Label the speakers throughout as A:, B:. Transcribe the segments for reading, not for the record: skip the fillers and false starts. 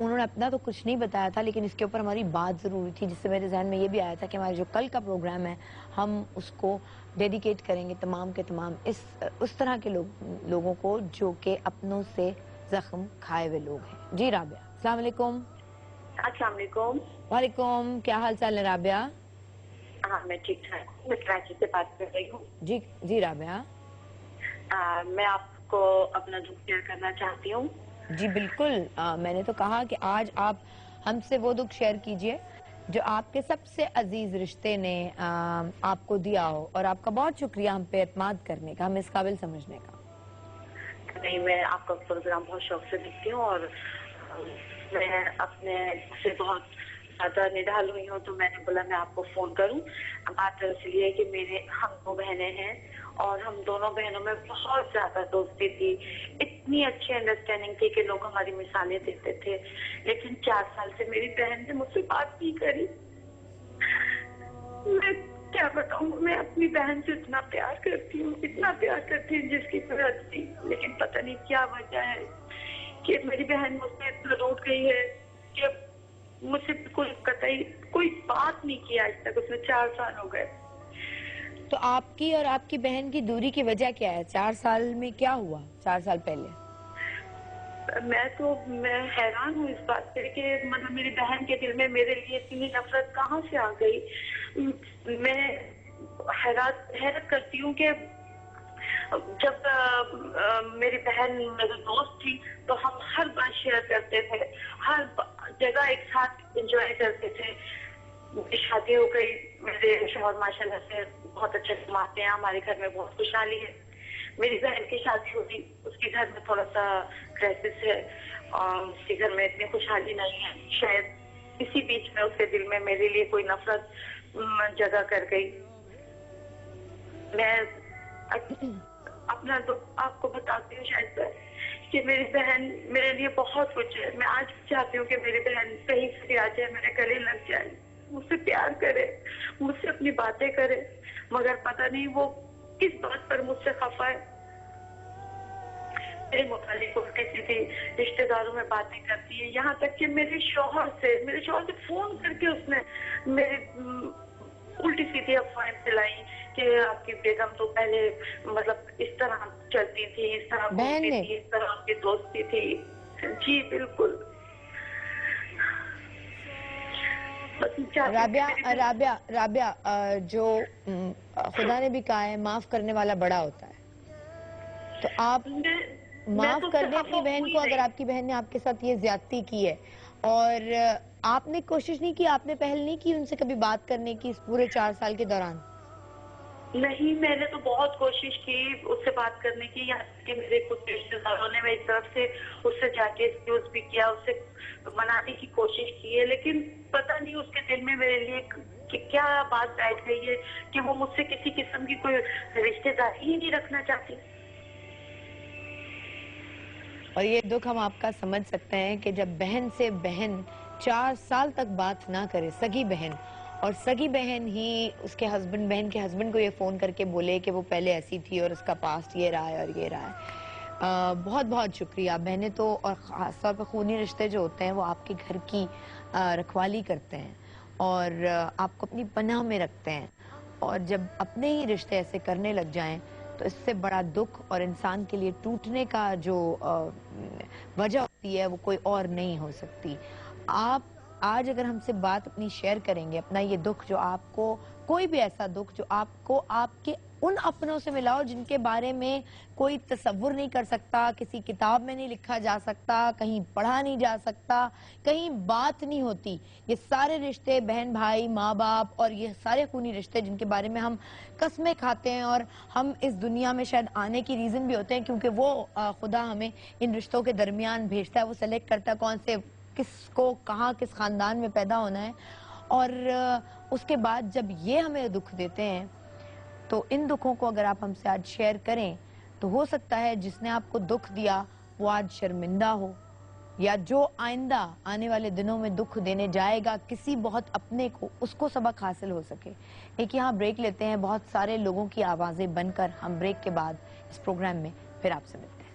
A: انہوں نے اپنا تو کچھ نہیں بتایا تھا، لیکن اس کے اوپر ہماری بات ضرور ہوئی تھی، جس سے میرے ذہن میں یہ بھی آیا تھا کہ ہمارا جو کل کا پروگرام ہے ہم اس کو ڈیڈیکیٹ کریں گے تمام کے تمام اس طرح کے لوگوں کو جو کہ اپنوں سے زخم کھائے ہوئے لوگ ہیں۔ جی رابعہ، السلام علیکم۔
B: السلام علیکم۔
A: وعلیکم، کیا حال چال ہے رابعہ؟
B: ہاں میں ٹھیک ٹھاک ہوں، میں کراچی سے بات کر رہی ہوں۔
A: جی رابعہ،
B: میں آپ کو اپنا دکھ شیئر کرنا چاہتی ہوں۔
A: جی بالکل، میں نے تو کہا کہ آج آپ ہم سے وہ دکھ شیئر کیجئے جو آپ کے سب سے عزیز رشتے نے آپ کو دیا ہو، اور آپ کا بہت شکریہ ہم پہ اعتماد کرنے کا، ہمیں اس قابل سمجھنے کا۔
B: نہیں، میں آپ کا پروگرام بہت شوق سے دیکھتی ہوں، اور میں اپنے سے بہت زیادہ نڈال ہوئی ہوں، تو میں نے بولا میں آپ کو فون کروں۔ بات اس لیے کہ ہم دو بہنیں ہیں، اور ہم دونوں بہنوں میں بہت زیادہ دوستی تھی، اتنی اچھی انڈرسٹینڈنگ تھی کہ لوگ ہماری مثالیں دیتے تھے، لیکن 4 سال سے میری بہن نے مجھ سے بات نہیں کری۔ میں کیا بتاؤں، میں اپنی بہن سے اتنا پیار کرتی ہوں، اتنا پیار کرتی ہوں جس کی کوئی حد نہیں، لیکن پتہ نہیں کیا وجہ ہے کہ میری بہن مجھ سے اتنا روٹ گئی ہے کہ مجھ سے قطعی کوئی بات نہیں کی آج تک، اس میں 4 سال ہو گئے۔
A: تو آپ کی اور آپ کی بہن کی دوری کی وجہ کیا ہے؟ 4 سال میں کیا ہوا 4 سال پہلے؟
B: میں حیران ہوں اس بات سے کہ مطلب میری بہن کے دل میں میرے لیے اتنی نفرت کہاں سے آ گئی۔ میں حیرت کرتی ہوں کہ جب میری بہن میری دوست تھی تو ہم ہر بات شیئر کرتے تھے، ہر جگہ ایک ساتھ انجوائے کرتے تھے۔ میری شادی ہو گئی، میرے شوہر ماشاءاللہ سے بہت اچھے کماتے ہیں، ہمارے گھر میں بہت خوشحالی ہے۔ میری بہن کی شادی ہوئی، اس کے گھر میں تھوڑا سا کرائسس ہے، اور اس کے گھر میں اتنی خوشحالی نہیں ہے، شاید اسی بیچ میں اس کے دل میں میرے لیے کوئی نفرت جگہ کر گئی۔ میں اپنا تو آپ کو بتاتی ہوں شاید کہ میری بہن میرے لیے بہت کچھ ہے۔ میں آج بھی چاہتی ہوں کہ میری بہن کہیں سے آ جائے، میرے گلے لگ جائے، مجھ سے پیار کرے، مجھ سے اپنی باتیں کرے، مگر پتہ نہیں وہ کس بات پر مجھ سے خفا ہے۔ میرے متعلق کسی بھی رشتے داروں میں باتیں کرتی ہے، یہاں تک کہ میرے شوہر سے فون کر کے اس نے میرے الٹی سیدھی افواہیں پھیلائی کہ آپ کی بیگم تو پہلے مطلب اس طرح چلتی تھی، اس طرح بولتی تھی، اس طرح آپ کی دوستی تھی۔ جی بالکل۔
A: رابعہ، جو خدا نے بھی کہا ہے معاف کرنے والا بڑا ہوتا ہے، تو آپ معاف کر دیں اپنی بہن کو اگر آپ کی بہن نے آپ کے ساتھ یہ زیادتی کی ہے، اور آپ نے کوشش نہیں کی، آپ نے پہل نہیں کی ان سے کبھی بات کرنے کی اس پورے 4 سال کے دوران؟
B: نہیں، میں نے تو بہت کوشش کی اس سے بات کرنے کی، یہاں کہ میرے کچھ رشتے داروں نے میری طرف سے اس سے جا کے ایکسکیوز بھی کیا، اس سے منانے کی کوشش کی ہے، لیکن پتہ نہیں اس کے دل میں میرے لیے کیا بات بیٹھ گئی ہے کہ وہ مجھ سے کسی قسم کی کوئی رشتے داری ہی نہیں رکھنا چاہتی۔
A: اور یہ دکھ ہم آپ کا سمجھ سکتے ہیں کہ جب بہن سے بہن 4 سال تک بات نہ کرے، سگی بہن، اور سگی بہن ہی اس کے بہن کے ہسبینڈ کو یہ فون کر کے بولے کہ وہ پہلے ایسی تھی اور اس کا پاسٹ یہ رہا ہے اور یہ رہا ہے۔ بہت بہت شکریہ۔ بہنیں تو، اور خاص طور پر خونی رشتے جو ہوتے ہیں، وہ آپ کے گھر کی رکھوالی کرتے ہیں اور آپ کو اپنی پناہ میں رکھتے ہیں، اور جب اپنے ہی رشتے ایسے کرنے لگ جائیں تو اس سے بڑا دکھ اور انسان کے لیے ٹوٹنے کا جو وجہ ہوتی ہے وہ کوئی اور نہیں ہو سکتی۔ آپ آج اگر ہم سے بات اپنی شیئر کریں گے، اپنا یہ دکھ جو آپ کو، کوئی بھی ایسا دکھ جو آپ کو آپ کے ان اپنوں سے ملاؤ جن کے بارے میں کوئی تصور نہیں کر سکتا، کسی کتاب میں نہیں لکھا جا سکتا، کہیں پڑھا نہیں جا سکتا، کہیں بات نہیں ہوتی، یہ سارے رشتے، بہن بھائی، ماں باپ، اور یہ سارے خونی رشتے جن کے بارے میں ہم قسمیں کھاتے ہیں، اور ہم اس دنیا میں شاید آنے کی ریزن بھی ہوتے ہیں کیونکہ وہ خدا ہمیں ان رشتوں کے درمیان بھیجتا ہے، وہ سلیکٹ کرتا ہے کون سے، کس کو کہاں کس خاندان میں پیدا ہونا ہے، اور اس کے بعد جب یہ ہمیں دکھ دیتے ہیں تو ان دکھوں کو اگر آپ ہم سے آج شیئر کریں تو ہو سکتا ہے جس نے آپ کو دکھ دیا وہ آج شرمندہ ہو، یا جو آئندہ آنے والے دنوں میں دکھ دینے جائے گا کسی بہت اپنے کو، اس کو سبق حاصل ہو سکے۔ ایک یہاں بریک لیتے ہیں، بہت سارے لوگوں کی آوازیں بن کر ہم بریک کے بعد اس پروگرام میں پھر آپ سے ملتے ہیں۔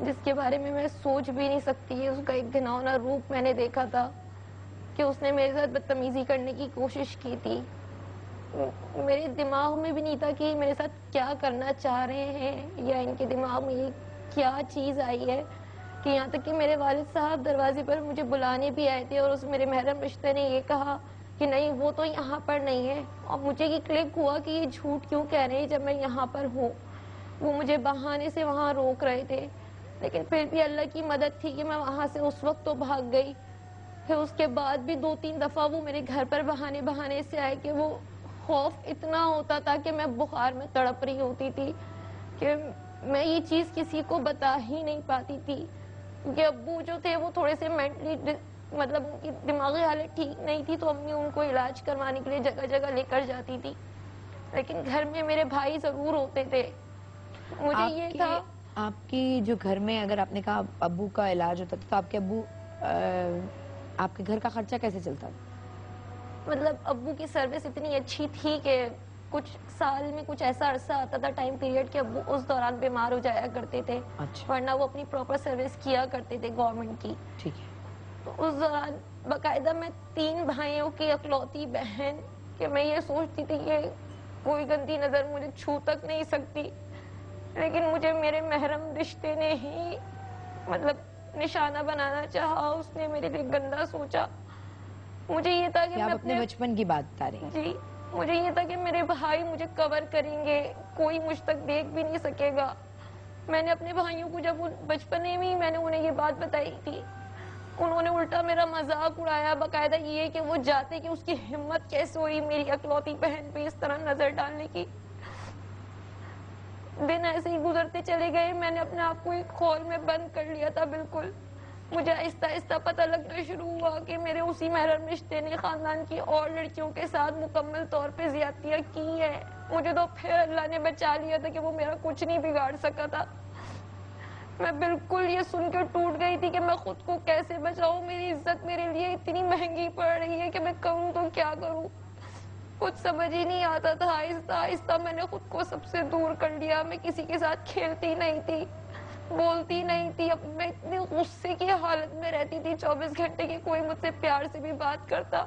C: جس کے بارے میں سوچ بھی نہیں سکتی. اس کا ایک گھناؤنا روپ میں نے دیکھا تھا کہ اس نے میرے ساتھ بدتمیزی کرنے کی کوشش کی تھی. میرے دماغ میں بھی نہیں تھا کہ میرے ساتھ کیا کرنا چاہ رہے ہیں یا ان کے دماغ میں یہ کیا چیز آئی ہے کہ یہاں تک کہ میرے والد صاحب دروازے پر مجھے بلانے بھی آئے تھے اور اس میرے محرم رشتے نے یہ کہا کہ نہیں وہ تو یہاں پر نہیں ہے. اور مجھے یہ کلک ہوا کہ یہ جھوٹ کیوں کہہ رہے ہیں جب میں یہاں پر ہوں. وہ مجھے بہانے سے وہاں روک رہے تھے لیکن پھر بھی اللہ کی مدد تھی کہ میں وہاں سے اس وقت تو بھاگ گئی. پھر اس کے بعد بھی 2-3 دفعہ وہ میرے گھر پر بہانے سے آئے کہ وہ خوف اتنا ہوتا تھا کہ میں بخار میں تڑپ رہی ہوتی تھی کہ میں یہ چیز کسی کو بتا ہی نہیں پاتی تھی. کیونکہ ابو جو تھے وہ تھوڑے سے مینٹلی مطلب ان کی دماغی حالت ٹھیک نہیں تھی تو امی ان کو علاج کروانے کے لیے جگہ جگہ لے کر جاتی تھی. لیکن گھر میں میرے بھائی ضرور ہوتے تھے. مجھے یہ تھا
A: آپ کی جو گھر میں اگر آپ نے کہا ابو کا علاج ہوتا تھا تو آپ کے ابو آپ کے گھر کا خرچہ کیسے چلتا تھا؟
C: مطلب ابو کی سروس اتنی اچھی تھی کہ کچھ سال میں کچھ ایسا عرصہ آتا تھا ٹائم پیریڈ کہ ابو اس دوران بیمار ہو جایا کرتے تھے. ورنہ وہ اپنی پراپر سروس کیا کرتے تھے گورنمنٹ کی.
A: ٹھیک ہے.
C: تو اس دوران باقاعدہ میں 3 بھائیوں کی اکلوتی بہن کہ میں یہ سوچتی تھی کہ کوئی گندی نظر مجھے چھو تک نہیں سکتی. لیکن مجھے میرے محرم رشتے نے ہی مطلب نشانہ بنانا چاہا. اس نے میرے لیے گندا سوچا. مجھے یہ تھا کہ
A: آپ
C: میں
A: اپنے بچپن کی بات بتا رہی ہیں.
C: جی مجھے یہ تھا کہ میرے بھائی مجھے کور کریں گے, کوئی مجھ تک دیکھ بھی نہیں سکے گا. میں نے اپنے بھائیوں کو جب بچپنے میں میں نے انہیں یہ بات بتائی تھی انہوں نے الٹا میرا مذاق اڑایا. باقاعدہ یہ کہ وہ جاتے کہ اس کی ہمت کیسے ہوئی میری اکلوتی بہن پہ اس طرح نظر ڈالنے کی. دن ایسے ہی گزرتے چلے گئے. میں نے اپنے آپ کو ایک خول میں بند کر لیا تھا بالکل. مجھے آہستہ آہستہ پتہ لگنا شروع ہوا کہ میرے اسی محرم رشتے نے خاندان کی اور لڑکیوں کے ساتھ مکمل طور پہ زیادتیاں کی ہیں. مجھے تو پھر اللہ نے بچا لیا تھا کہ وہ میرا کچھ نہیں بگاڑ سکا تھا. میں بالکل یہ سن کے ٹوٹ گئی تھی کہ میں خود کو کیسے بچاؤں. میری عزت میرے لیے اتنی مہنگی پڑ رہی ہے کہ میں کروں تو کیا کروں. کچھ سمجھ ہی نہیں آتا تھا. آہستہ آہستہ میں نے خود کو سب سے دور کر لیا. میں کسی کے ساتھ کھیلتی نہیں تھی, بولتی نہیں تھی. اب میں اتنی غصے کی حالت میں رہتی تھی 24 گھنٹے کی. کوئی مجھ سے پیار سے بھی بات کرتا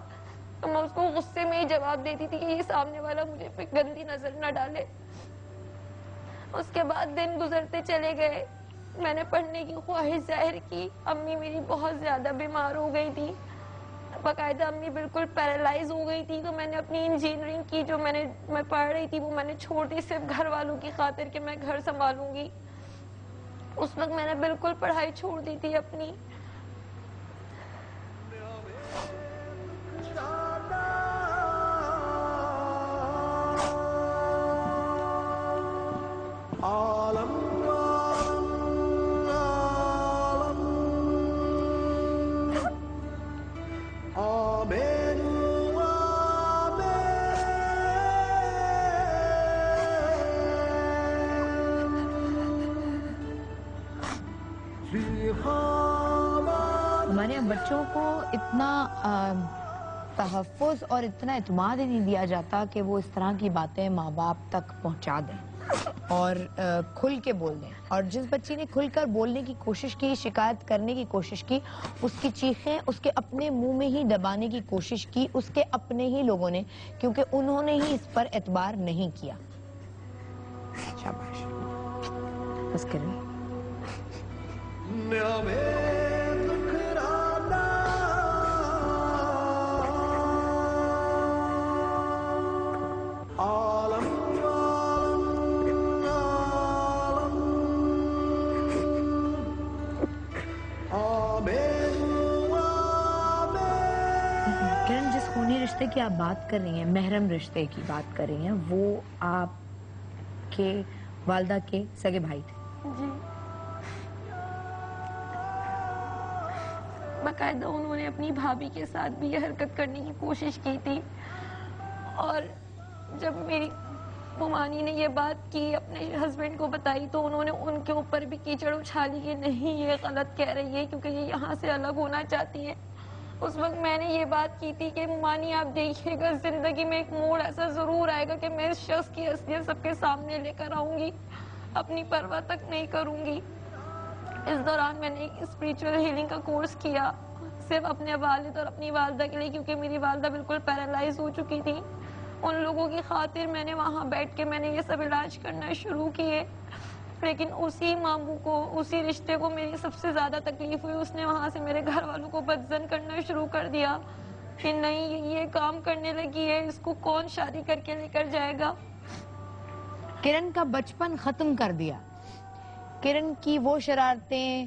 C: تو میں اس کو غصے میں ہی جواب دیتی تھی کہ یہ سامنے والا مجھے پہ گندی نظر نہ ڈالے. اس کے بعد دن گزرتے چلے گئے. میں نے پڑھنے کی خواہش ظاہر کی. امی میری بہت زیادہ بیمار ہو گئی تھی. باقاعدہ امی بالکل پیرالائز ہو گئی تھی. تو میں نے اپنی انجینئرنگ کی جو میں پڑھ رہی تھی وہ میں نے چھوڑ دی صرف گھر والوں کی خاطر کہ میں گھر سنبھالوں گی. اس وقت میں نے بالکل پڑھائی چھوڑ دی تھی اپنی.
A: ہمارے یہاں بچوں کو اتنا تحفظ اور اتنا اعتماد نہیں دیا جاتا کہ وہ اس طرح کی باتیں ماں باپ تک پہنچا دیں اور کھل کے بول دیں. اور جس بچی نے کھل کر بولنے کی کوشش کی, شکایت کرنے کی کوشش کی, اس کی چیخیں اس کے اپنے منہ میں ہی دبانے کی کوشش کی اس کے اپنے ہی لوگوں نے, کیونکہ انہوں نے ہی اس پر اعتبار نہیں کیا. شاباش. بس کریں. کرن, جس خونی رشتے کی آپ بات کر رہی ہیں, محرم رشتے کی بات کر رہی ہیں, وہ آپ کے والدہ کے سگے بھائی تھے؟
C: جی. باقاعدہ انہوں نے اپنی بھابھی کے ساتھ بھی یہ حرکت کرنے کی کوشش کی تھی. اور جب میری ممانی نے یہ بات کی اپنے ہسبینڈ کو بتائی تو انہوں نے ان کے اوپر بھی کیچڑ اچھالی کہ نہیں یہ غلط کہہ رہی ہے کیونکہ یہ یہاں سے الگ ہونا چاہتی ہے. اس وقت میں نے یہ بات کی تھی کہ ممانی آپ دیکھیے گا زندگی میں ایک موڑ ایسا ضرور آئے گا کہ میں اس شخص کی اصلیت سب کے سامنے لے کر آؤں گی, اپنی پرواہ تک نہیں کروں گی. اس دوران میں نے ایک اسپریچول ہیلنگ کا کورس کیا صرف اپنے والد اور اپنی والدہ کے لیے، کیونکہ میری والدہ بالکل پیرالائز ہو چکی تھی. ان لوگوں کی خاطر میں نے وہاں بیٹھ کے میں نے یہ سب علاج کرنا شروع کیے. لیکن اسی ماموں کو، اسی رشتے کو میری سب سے زیادہ تکلیف ہوئی. اس نے وہاں سے میرے گھر والوں کو بدزن کرنا شروع کر دیا کہ نہیں یہ کام کرنے لگی ہے، اس کو کون شادی کر کے لے کر جائے گا.
A: کرن کا بچپن ختم کر دیا. کرن کی وہ شرارتیں،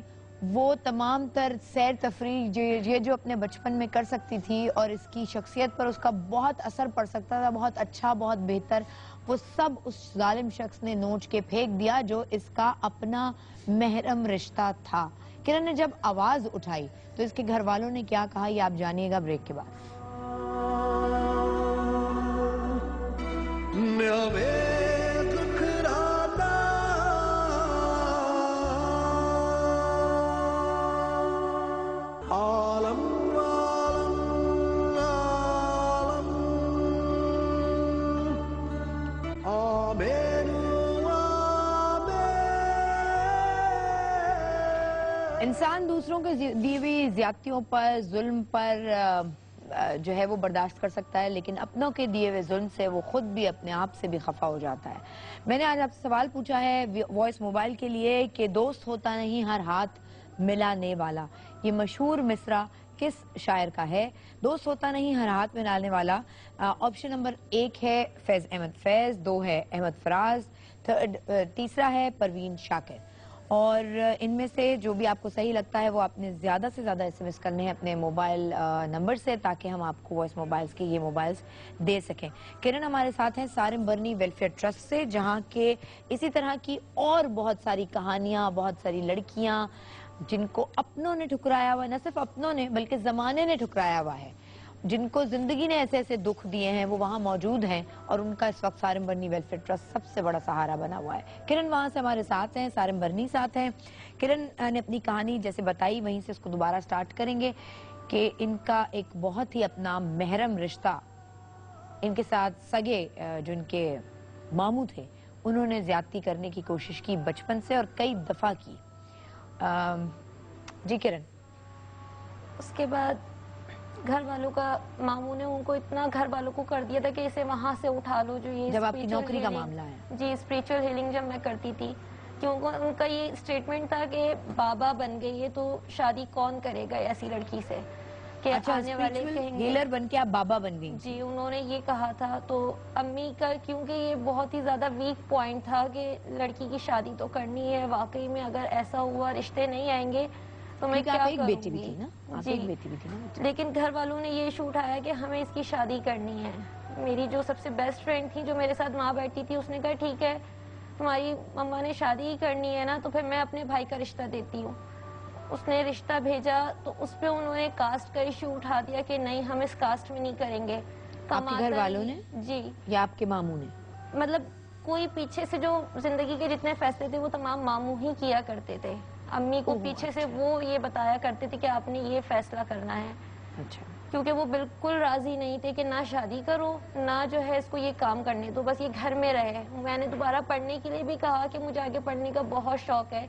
A: وہ تمام تر سیر تفریح یہ جو اپنے بچپن میں کر سکتی تھی اور اس کی شخصیت پر اس کا بہت اثر پڑ سکتا تھا، بہت اچھا، بہت بہتر، وہ سب اس ظالم شخص نے نوچ کے پھینک دیا جو اس کا اپنا محرم رشتہ تھا. کرن نے جب آواز اٹھائی تو اس کے گھر والوں نے کیا کہا، یہ آپ جانیے گا بریک کے بعد. انسان دوسروں کے دی ہوئی زیادتیوں پر، ظلم پر جو ہے وہ برداشت کر سکتا ہے، لیکن اپنوں کے دیے ہوئے ظلم سے وہ خود بھی اپنے آپ سے بھی خفا ہو جاتا ہے. میں نے آج آپ سے سوال پوچھا ہے وائس موبائل کے لیے کہ دوست ہوتا نہیں ہر ہاتھ ملانے والا. یہ مشہور مصرع کس شاعر کا ہے؟ دوست ہوتا نہیں ہر ہاتھ ملانے والا. آپشن نمبر 1 ہے فیض احمد فیض، 2 ہے احمد فراز، تیسرا ہے پروین شاکر. اور ان میں سے جو بھی آپ کو صحیح لگتا ہے وہ آپ نے زیادہ سے زیادہ ایس ایم ایس کرنے ہیں اپنے موبائل نمبر سے، تاکہ ہم آپ کو وائس موبائلز کے یہ موبائلز دے سکیں. کرن ہمارے ساتھ ہیں سارم برنی ویلفیئر ٹرسٹ سے، جہاں کے اسی طرح کی اور بہت ساری کہانیاں، بہت ساری لڑکیاں جن کو اپنوں نے ٹھکرایا ہوا ہے، نہ صرف اپنوں نے بلکہ زمانے نے ٹھکرایا ہوا ہے، جن کو زندگی نے ایسے ایسے دکھ دیے ہیں، وہ وہاں موجود ہیں اور ان کا اس وقت سارم برنی ویلفیئر ٹرسٹ سب سے بڑا سہارا بنا ہوا ہے. کرن وہاں سے ہمارے ساتھ ہیں، سارم برنی ساتھ ہیں. کرن نے اپنی کہانی جیسے بتائی وہیں سے اس کو دوبارہ سٹارٹ کریں گے کہ ان کا ایک بہت ہی اپنا محرم رشتہ، ان کے ساتھ سگے جو ان کے ماموں تھے انہوں نے زیادتی کرنے کی کوشش کی بچپن سے اور کئی دفعہ کی. جی کرن.
C: اس کے بعد گھر والوں کا، ماموں نے ان کو اتنا گھر والوں کو کر دیا تھا کہ اسے وہاں سے اٹھا لو. جو یہ
A: جب آپ کی
C: spiritual
A: نوکری کا
C: healing-
A: معاملہ ہے.
C: جی اسپریچول ہیلنگ جب میں کرتی تھی، کیونکہ ان کا یہ اسٹیٹمنٹ تھا کہ بابا بن گئی ہے تو شادی کون کرے گا ایسی لڑکی سے، کہ
A: اچھا،
C: آنے والے
A: اسپریچول
C: کہیں گے.
A: ہیلر بن کے آپ بابا بن گئی.
C: جی انہوں نے یہ کہا تھا. تو امی کا کیونکہ یہ بہت ہی زیادہ ویک پوائنٹ تھا کہ لڑکی کی شادی تو کرنی ہے، واقعی میں اگر ایسا ہوا رشتے نہیں آئیں گے تو میں
A: کیونکہ
C: کیا
A: آپ ایک
C: کروں
A: بیٹی بھی
C: گی.
A: تھی نا، آپ
C: جی
A: ایک بیٹی بھی تھی نا.
C: لیکن گھر والوں نے یہ ایشو اٹھایا کہ ہمیں اس کی شادی کرنی ہے. میری جو سب سے بیسٹ فرینڈ تھی جو میرے ساتھ وہاں بیٹھی تھی، اس نے کہا ٹھیک ہے تمہاری مما نے شادی ہی کرنی ہے نا تو پھر میں اپنے بھائی کا رشتہ دیتی ہوں. اس نے رشتہ بھیجا تو اس پہ انہوں نے کاسٹ کا ایشو اٹھا دیا کہ نہیں ہم اس کاسٹ میں نہیں کریں گے.
A: آپ کے گھر والوں نے
C: جی
A: یا آپ کے ماموں نے؟
C: مطلب کوئی پیچھے سے جو زندگی کے جتنے فیصلے تھے وہ تمام ماموں ہی کیا کرتے تھے. امی کو پیچھے سے وہ یہ بتایا کرتے تھے کہ آپ نے یہ فیصلہ کرنا ہے.
A: اچھا.
C: کیونکہ وہ بالکل راضی نہیں تھے کہ نہ شادی کرو نہ جو ہے اس کو یہ کام کرنے دو، بس یہ گھر میں رہے. میں نے دوبارہ پڑھنے کے لیے بھی کہا کہ مجھے آگے پڑھنے کا بہت شوق ہے.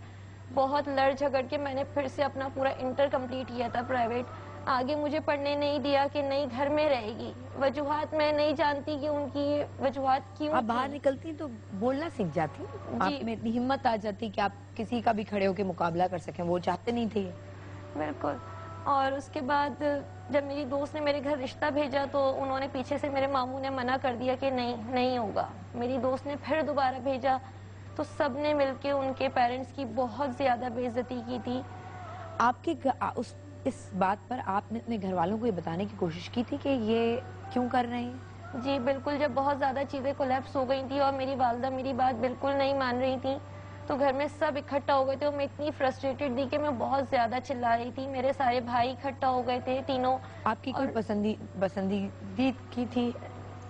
C: بہت لڑ جھگڑ کے میں نے پھر سے اپنا پورا انٹر کمپلیٹ کیا تھا پرائیویٹ. آگے مجھے پڑھنے نہیں دیا کہ نہیں گھر میں رہے گی. وجوہات میں نہیں جانتی کہ ان کی وجوہات کیوں.
A: آپ باہر نکلتی تو بولنا سیکھ جاتی، آپ میں اتنی ہمت آ جاتی کہ آپ کسی کا بھی کھڑے ہو کے مقابلہ کر سکیں. وہ چاہتے نہیں تھے.
C: بالکل. اور اس کے بعد جب میری دوست نے میرے گھر رشتہ بھیجا تو انہوں نے پیچھے سے میرے ماموں نے منع کر دیا کہ نہیں ہوگا. میری دوست نے پھر دوبارہ بھیجا تو سب نے مل کے ان کے پیرنٹس کی بہت زیادہ بے عزتی کی تھی.
A: آپ کے اس بات پر آپ نے اپنے گھر والوں کو یہ بتانے کی کوشش کی تھی کہ یہ کیوں کر رہے ہیں؟
C: جی بالکل. جب بہت زیادہ چیزیں کولیپس ہو گئی تھی اور میری والدہ میری بات بالکل نہیں مان رہی تھی تو گھر میں سب اکٹھا ہو گئے تھے اور میں اتنی فرسٹریٹڈ تھی کہ میں بہت زیادہ چلا رہی تھی. میرے سارے بھائی اکٹھا ہو گئے تھے تینوں.
A: آپ کی کوئی پسندیدگی کی تھی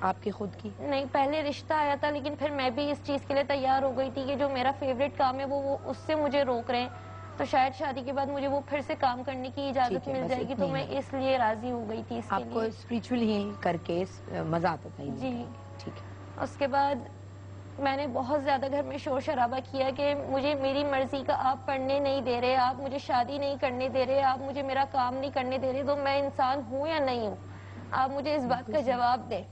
A: آپ کی خود کی؟
C: نہیں، پہلے رشتہ آیا تھا لیکن پھر میں بھی اس چیز کے لیے تیار ہو گئی تھی کہ جو میرا فیوریٹ کام ہے وہ اس سے مجھے روک رہے ہیں تو شاید شادی کے بعد مجھے وہ پھر سے کام کرنے کی اجازت مل جائے گی تو میں اس لیے راضی ہو گئی تھی. اس
A: آپ کو اسپریچول ہیل کر کے مزہ آتا تھا.
C: جی.
A: ٹھیک ہے.
C: اس کے بعد میں نے بہت زیادہ گھر میں شور شرابہ کیا کہ مجھے میری مرضی کا آپ پڑھنے نہیں دے رہے, آپ مجھے شادی نہیں کرنے دے رہے, آپ مجھے میرا کام نہیں کرنے دے رہے, تو میں انسان ہوں یا نہیں ہوں, آپ مجھے اس بات کا جواب دیں.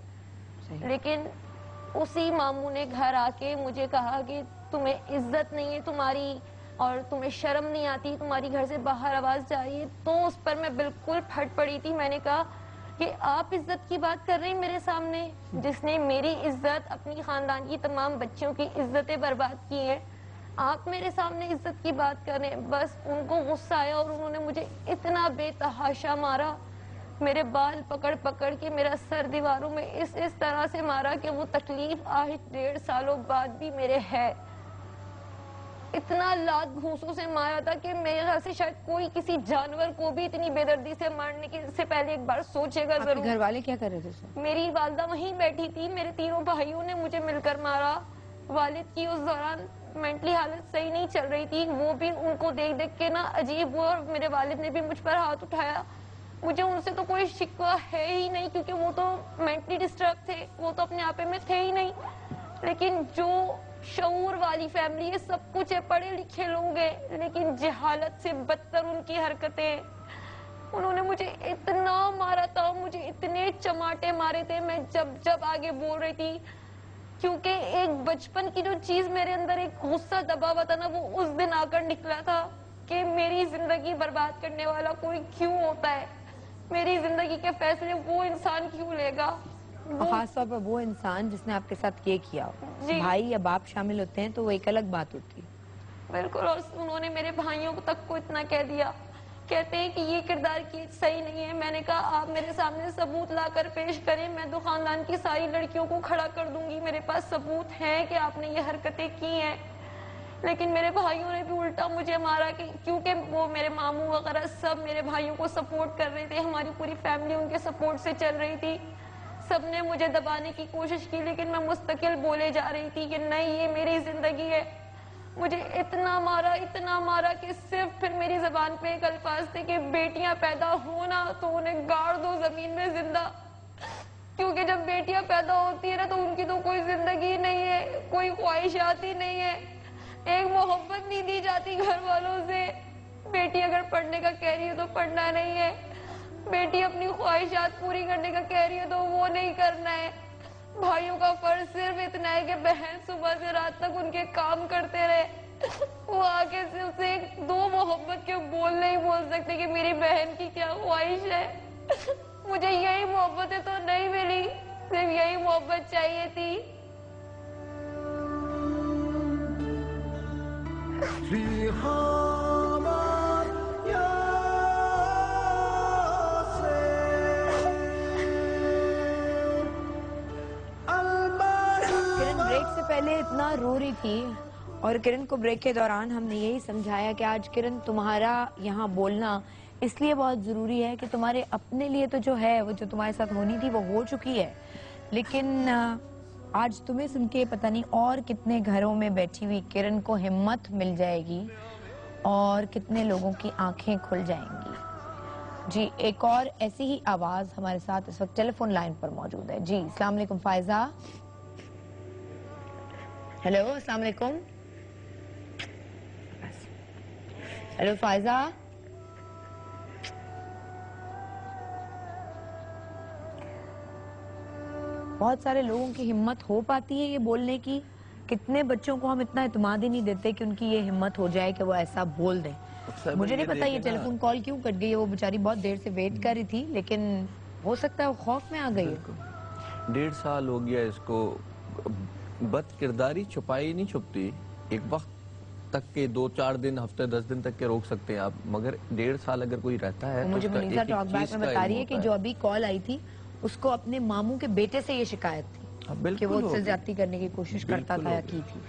C: لیکن اسی ماموں نے گھر آ کے مجھے کہا کہ تمہیں عزت نہیں ہے تمہاری, اور تمہیں شرم نہیں آتی, تمہاری گھر سے باہر آواز جا رہی ہے. تو اس پر میں بالکل پھٹ پڑی تھی. میں نے کہا کہ آپ عزت کی بات کر رہے ہیں میرے سامنے, جس نے میری عزت, اپنی خاندان کی تمام بچیوں کی عزتیں برباد کی ہیں, آپ میرے سامنے عزت کی بات کر رہے ہیں. بس ان کو غصہ آیا اور انہوں نے مجھے اتنا بے تحاشا مارا, میرے بال پکڑ پکڑ کے میرا سر دیواروں میں اس طرح سے مارا کہ وہ تکلیف آج 1.5 سالوں بعد بھی میرے ہے. اتنا لات گھونسوں سے مارا تھا کہ میرے خیال سے شاید کوئی کسی جانور کو بھی اتنی بے دردی سے مارنے کے سے پہلے ایک بار سوچے گا ضرور.
A: گھر والے کیا کر رہے تھے سر؟
C: میری والدہ وہیں بیٹھی تھی, میرے 3 بھائیوں نے مجھے مل کر مارا. والد کی اس دوران مینٹلی حالت صحیح نہیں چل رہی تھی, وہ بھی ان کو دیکھ دیکھ کے نا عجیب ہوا, اور میرے والد نے بھی مجھ پر ہاتھ اٹھایا. مجھے ان سے تو کوئی شکوہ ہے ہی نہیں, کیونکہ وہ تو مینٹلی ڈسٹرب تھے, وہ تو اپنے آپ میں تھے ہی نہیں. لیکن جو شعور والی فیملی ہے, سب کچھ ہے, پڑھے لکھے لوگ ہیں, لیکن جہالت سے بدتر ان کی حرکتیں. انہوں نے مجھے اتنا مارا تھا, مجھے اتنے چماٹے مارے تھے, میں جب آگے بول رہی تھی, کیونکہ ایک بچپن کی جو چیز میرے اندر ایک غصہ دبا ہوا تھا نا, وہ اس دن آ کر نکلا تھا کہ میری زندگی برباد کرنے والا کوئی کیوں ہوتا ہے, میری زندگی کے فیصلے وہ انسان کیوں لے گا.
A: خاص طور پر وہ انسان جس نے آپ کے ساتھ یہ کیا. بھائی یا باپ شامل ہوتے ہیں تو وہ ایک الگ بات ہوتی ہے.
C: بالکل. اور انہوں نے میرے بھائیوں تک کو اتنا کہہ دیا, کہتے ہیں کہ یہ کردار کی صحیح نہیں ہے. میں نے کہا آپ میرے سامنے ثبوت لا کر پیش کریں, میں تو خاندان کی ساری لڑکیوں کو کھڑا کر دوں گی, میرے پاس ثبوت ہے کہ آپ نے یہ حرکتیں کی ہیں. لیکن میرے بھائیوں نے بھی الٹا مجھے مارا, کہ کیونکہ وہ میرے ماموں وغیرہ سب میرے بھائیوں کو سپورٹ کر رہے تھے, ہماری پوری فیملی ان کے سپورٹ سے چل رہی تھی. سب نے مجھے دبانے کی کوشش کی, لیکن میں مستقل بولے جا رہی تھی کہ نہیں, یہ میری زندگی ہے. مجھے اتنا مارا کہ صرف پھر میری زبان پہ ایک الفاظ تھے کہ بیٹیاں پیدا ہونا تو انہیں گاڑ دو زمین میں زندہ. کیونکہ جب بیٹیاں پیدا ہوتی ہیں نا, تو ان کی تو کوئی زندگی نہیں ہے, کوئی خواہشات ہی نہیں ہے, ایک محبت نہیں دی جاتی گھر والوں سے. بیٹی اگر پڑھنے کا کہہ رہی ہے تو پڑھنا نہیں ہے, بیٹی اپنی خواہشات پوری کرنے کا کہہ رہی ہے تو وہ نہیں کرنا ہے. بھائیوں کا فرض صرف اتنا ہے کہ بہن صبح سے رات تک ان کے کام کرتے رہے, وہ آگے سے اسے 2 محبت کے بول نہیں بول سکتے کہ میری بہن کی کیا خواہش ہے. مجھے یہی محبتیں تو نہیں ملی, صرف یہی محبت چاہیے تھی.
A: کرن بریک سے پہلے اتنا رو رہی تھی, اور کرن کو بریک کے دوران ہم نے یہی سمجھایا کہ آج کرن تمہارا یہاں بولنا اس لیے بہت ضروری ہے کہ تمہارے اپنے لیے تو جو ہے, وہ جو تمہارے ساتھ ہونی تھی وہ ہو چکی ہے, لیکن آج تمہیں سن کے پتہ نہیں اور کتنے گھروں میں بیٹھی ہوئی کرن کو ہمت مل جائے گی, اور کتنے لوگوں کی آنکھیں کھل جائیں گی. جی, ایک اور ایسی ہی آواز ہمارے ساتھ اس وقت ٹیلی فون لائن پر موجود ہے. جی, السلام علیکم فائزہ. ہیلو, السلام علیکم. ہیلو فائزہ. بہت سارے لوگوں کی ہمت ہو پاتی ہے یہ بولنے کی, کتنے بچوں کو ہم اتنا اعتماد ہی نہیں دیتے کہ ان کی یہ ہمت ہو جائے کہ وہ ایسا بول دیں. مجھے نہیں پتا یہ ٹیلی فون کال کیوں کٹ گئی ہے, وہ بیچاری بہت دیر سے ویٹ کر رہی تھی, لیکن ہو سکتا ہے وہ خوف میں آ گئی ہے.
D: 1.5 سال ہو گیا اس کو. بد کرداری چھپائی نہیں چھپتی, ایک وقت تک کے 2-4 دن, ہفتے 10 دن تک کے روک سکتے ہیں آپ, مگر 1.5 سال اگر کوئی رہتا ہے.
A: مجھے منیزا ٹاک بیک میں بتا رہی ہے کہ جو ابھی کال آئی تھی اس کو اپنے ماموں کے بیٹے سے یہ شکایت تھی کہ وہ اس سے زیادتی کرنے کی کوشش کرتا تھا یا کی تھی.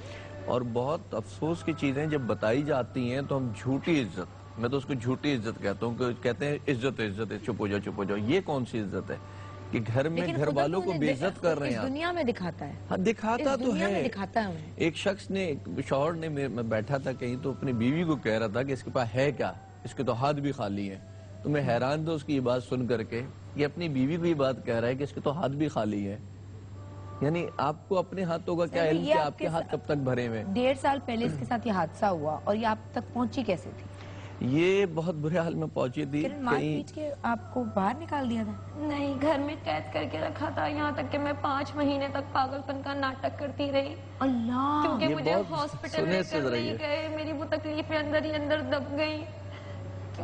D: اور بہت افسوس کی چیزیں جب بتائی جاتی ہیں تو ہم جھوٹی عزت, میں تو اس کو جھوٹی عزت کہتا ہوں, کہ کہتے ہیں عزت ہے, چپ ہو جاؤ. یہ کون سی عزت ہے کہ گھر میں گھر والوں کو بے عزت کر رہے ہیں.
A: اس دنیا میں دکھاتا ہے.
D: ہاں, دکھاتا تو ہے. ایک شخص نے, شوہر نے, میں بیٹھا تھا کہیں تو اپنی بیوی کو کہہ رہا تھا کہ اس کے پاس ہے کیا, اس کے تو ہاتھ بھی خالی ہیں. تو میں حیران تھا اس کی یہ بات سن کر کے, یہ اپنی بیوی کو یہ بات کہہ رہا ہے کہ اس کے تو ہاتھ بھی خالی ہیں. یعنی آپ کو اپنے ہاتھوں کا کیا علم کہ آپ کے ہاتھ کب تک بھرے ہوئے؟
A: 1.5 سال پہلے اس کے ساتھ یہ حادثہ ہوا اور یہ آپ تک پہنچی کیسے تھی؟
D: یہ بہت برے حال میں پہنچی تھی.
A: مار پیٹ کے آپ کو باہر نکال دیا تھا؟
C: نہیں، گھر میں قید کر کے رکھا تھا، یہاں تک کہ میں 5 مہینے تک پاگل پن کا ناٹک کرتی رہی.
A: اللہ،
C: کیونکہ مجھے ہاسپٹل لے کر نہیں گئے، میری وہ تکلیفیں اندر ہی اندر دب گئی.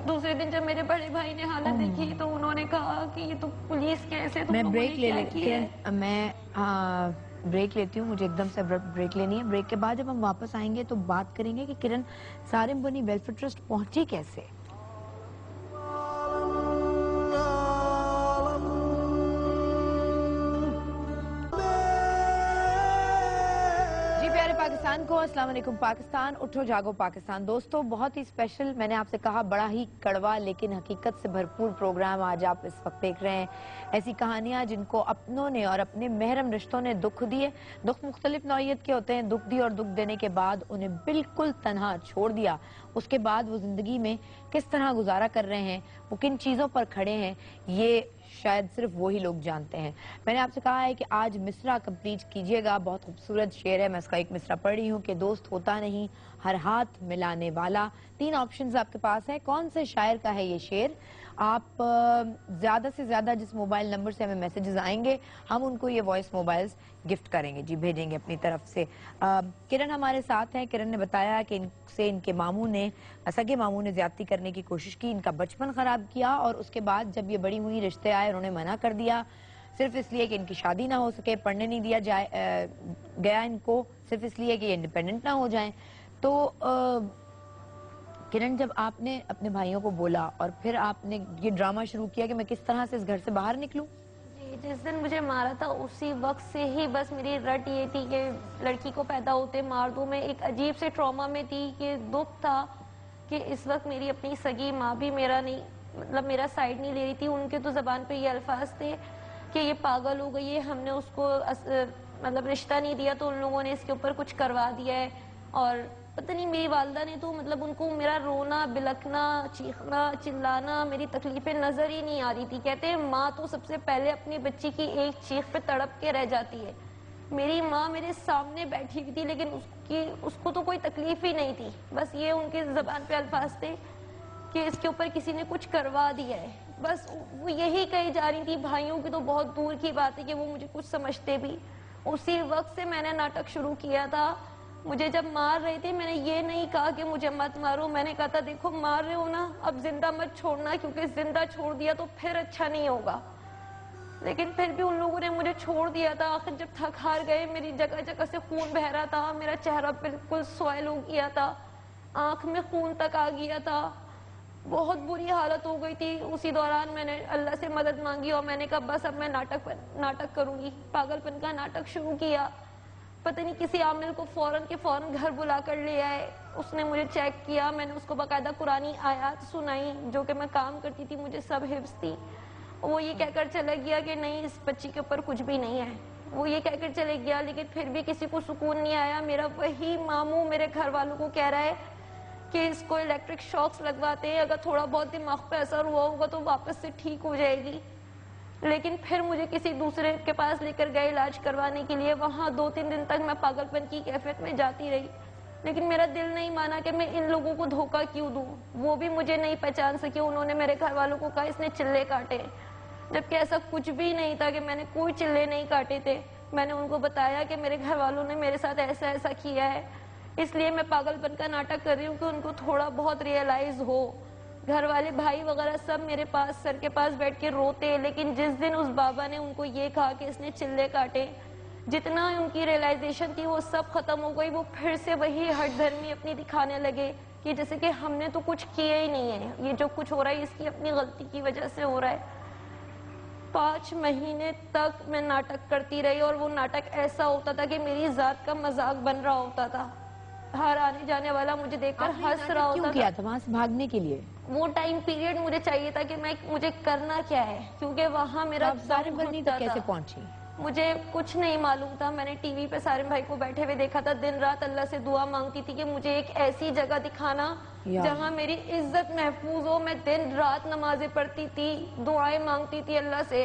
C: دوسرے دن جب میرے بڑے بھائی نے حالت دیکھی تو انہوں نے کہا کہ یہ تو پولیس کیسے تم لوگوں نے کیا کیا ہے.
A: میں بریک لیتی ہوں، مجھے ایک دم سے بریک لینی ہے. بریک کے بعد جب ہم واپس آئیں گے تو بات کریں گے کہ کرن سارم بنی ویلفیئر ٹرسٹ پہنچی کیسے. پاکستان کو السلام علیکم پاکستان، اٹھو جاگو پاکستان. دوستو، بہت ہی اسپیشل، میں نے آپ سے کہا بڑا ہی کڑوا لیکن حقیقت سے بھرپور پروگرام آج آپ اس وقت دیکھ رہے ہیں. ایسی کہانیاں جن کو اپنوں نے اور اپنے محرم رشتوں نے دکھ دیے. دکھ مختلف نوعیت کے ہوتے ہیں. دکھ دی اور دکھ دینے کے بعد انہیں بالکل تنہا چھوڑ دیا. اس کے بعد وہ زندگی میں کس طرح گزارا کر رہے ہیں، وہ کن چیزوں پر کھڑے ہیں، یہ شاید صرف وہی لوگ جانتے ہیں. میں نے آپ سے کہا ہے کہ آج مصرع کمپلیٹ کیجئے گا. بہت خوبصورت شعر ہے، میں اس کا ایک مصرع پڑھ رہی ہوں کہ دوست ہوتا نہیں ہر ہاتھ ملانے والا. 3 آپشنز آپ کے پاس ہیں. کون سے شاعر کا ہے یہ شعر؟ آپ زیادہ سے زیادہ جس موبائل نمبر سے ہمیں میسیجز آئیں گے ہم ان کو یہ وائس موبائلز گفٹ کریں گے، جی بھیجیں گے اپنی طرف سے. کرن ہمارے ساتھ ہیں. کرن نے بتایا کہ ان سے ان کے ماموں نے، سگے ماموں نے زیادتی کرنے کی کوشش کی، ان کا بچپن خراب کیا اور اس کے بعد جب یہ بڑی ہوئی رشتے آئے انہوں نے منع کر دیا، صرف اس لیے کہ ان کی شادی نہ ہو سکے، پڑھنے نہیں دیا گیا ان کو، صرف اس لیے کہ یہ انڈیپینڈنٹ نہ ہو جائیں. تو کرن، جب آپ نے اپنے بھائیوں کو بولا اور پھر آپ نے یہ ڈرامہ شروع کیا کہ میں کس طرح سے اس گھر سے باہر نکلوں؟
C: جی، جس دن مجھے مارا تھا اسی وقت سے ہی بس میری رٹ یہ تھی کہ لڑکی کو پیدا ہوتے مار دوں. میں ایک عجیب سے ٹراما میں تھی کہ دکھ تھا کہ اس وقت میری اپنی سگی ماں بھی میرا نہیں، مطلب میرا سائیڈ نہیں لے رہی تھی. ان کے تو زبان پہ یہ الفاظ تھے کہ یہ پاگل ہو گئی ہے، ہم نے اس کو مطلب رشتہ نہیں دیا تو ان لوگوں نے اس کے اوپر کچھ کروا دیا ہے. اور پتہ نہیں میری والدہ نے تو مطلب ان کو میرا رونا، بلکنا، چیخنا، چلانا، میری تکلیفیں نظر ہی نہیں آ رہی تھی. کہتے ہیں ماں تو سب سے پہلے اپنی بچی کی ایک چیخ پہ تڑپ کے رہ جاتی ہے. میری ماں میرے سامنے بیٹھی ہوئی تھی لیکن اس کو تو کوئی تکلیف ہی نہیں تھی. بس یہ ان کے زبان پہ الفاظ تھے کہ اس کے اوپر کسی نے کچھ کروا دیا ہے. بس وہ یہی کہی جا رہی تھی. بھائیوں کی تو بہت دور کی بات ہے کہ وہ مجھے کچھ سمجھتے بھی. اسی وقت سے میں نے ناٹک شروع کیا تھا. مجھے جب مار رہے تھے میں نے یہ نہیں کہا کہ مجھے مت مارو، میں نے کہا تھا دیکھو مار رہے ہو نا، اب زندہ مت چھوڑنا کیونکہ زندہ چھوڑ دیا تو پھر اچھا نہیں ہوگا. لیکن پھر بھی ان لوگوں نے مجھے چھوڑ دیا تھا. آخر جب تھک ہار گئے، میری جگہ جگہ سے خون بہ رہا تھا، میرا چہرہ بالکل سوائل ہو گیا تھا، آنکھ میں خون تک آ گیا تھا، بہت بری حالت ہو گئی تھی. اسی دوران میں نے اللہ سے مدد مانگی اور میں نے کہا بس اب میں ناٹک کروں گی. پاگل پن کا ناٹک شروع کیا. پتہ نہیں کسی عامل کو فوراً گھر بلا کر لے آئے. اس نے مجھے چیک کیا، میں نے اس کو باقاعدہ قرآنی آیات سنائی جو کہ میں کام کرتی تھی، مجھے سب حفظ تھی. وہ یہ کہہ کر چلا گیا کہ نہیں اس بچی کے اوپر کچھ بھی نہیں ہے. وہ یہ کہہ کر چلے گیا لیکن پھر بھی کسی کو سکون نہیں آیا. میرا وہی ماموں میرے گھر والوں کو کہہ رہا ہے کہ اس کو الیکٹرک شاکس لگواتے ہیں، اگر تھوڑا بہت دماغ پہ اثر ہوا ہوگا تو واپس سے ٹھیک ہو جائے گی. لیکن پھر مجھے کسی دوسرے کے پاس لے کر گئے علاج کروانے کے لیے. وہاں 2-3 دن تک میں پاگل پن کی کیفیت میں جاتی رہی لیکن میرا دل نہیں مانا کہ میں ان لوگوں کو دھوکہ کیوں دوں. وہ بھی مجھے نہیں پہچان سکے. انہوں نے میرے گھر والوں کو کہا اس نے چلے کاٹے، جبکہ ایسا کچھ بھی نہیں تھا کہ میں نے کوئی چلے نہیں کاٹے تھے. میں نے ان کو بتایا کہ میرے گھر والوں نے میرے ساتھ ایسا کیا ہے، اس لیے میں پاگل پن کا ناٹک کر رہی ہوں کہ ان کو تھوڑا بہت ریئلائز ہو. گھر والے بھائی وغیرہ سب میرے پاس سر کے پاس بیٹھ کے روتے. لیکن جس دن اس بابا نے ان کو یہ کہا کہ اس نے چلے کاٹے، جتنا ان کی ریئلائزیشن تھی وہ سب ختم ہو گئی. وہ پھر سے وہی ہٹ دھرمی اپنی دکھانے لگے کہ جیسے کہ ہم نے تو کچھ کیا ہی نہیں ہے، یہ جو کچھ ہو رہا ہے اس کی اپنی غلطی کی وجہ سے ہو رہا ہے. 5 مہینے تک میں ناٹک کرتی رہی اور وہ ناٹک ایسا ہوتا تھا کہ میری ذات کا مذاق بن رہا ہوتا تھا. ہر آنے جانے والا مجھے دیکھ کر ہنس رہا ہوتا تھا.
A: کیوں کیا تھا وہاں سے بھاگنے کے لیے؟
C: وہ ٹائم پیریڈ مجھے چاہیے تھا کہ مجھے کرنا کیا ہے کیونکہ وہاں میرا
A: سارم بنی تک کیسے پہنچی؟
C: مجھے کچھ نہیں معلوم تھا. میں نے ٹی وی پہ سارم بھائی کو بیٹھے ہوئے دیکھا تھا. دن رات اللہ سے دعا مانگتی تھی کہ مجھے ایک ایسی جگہ دکھانا جہاں میری عزت محفوظ ہو. میں دن رات نمازیں پڑھتی تھی، دعائیں مانگتی تھی اللہ سے.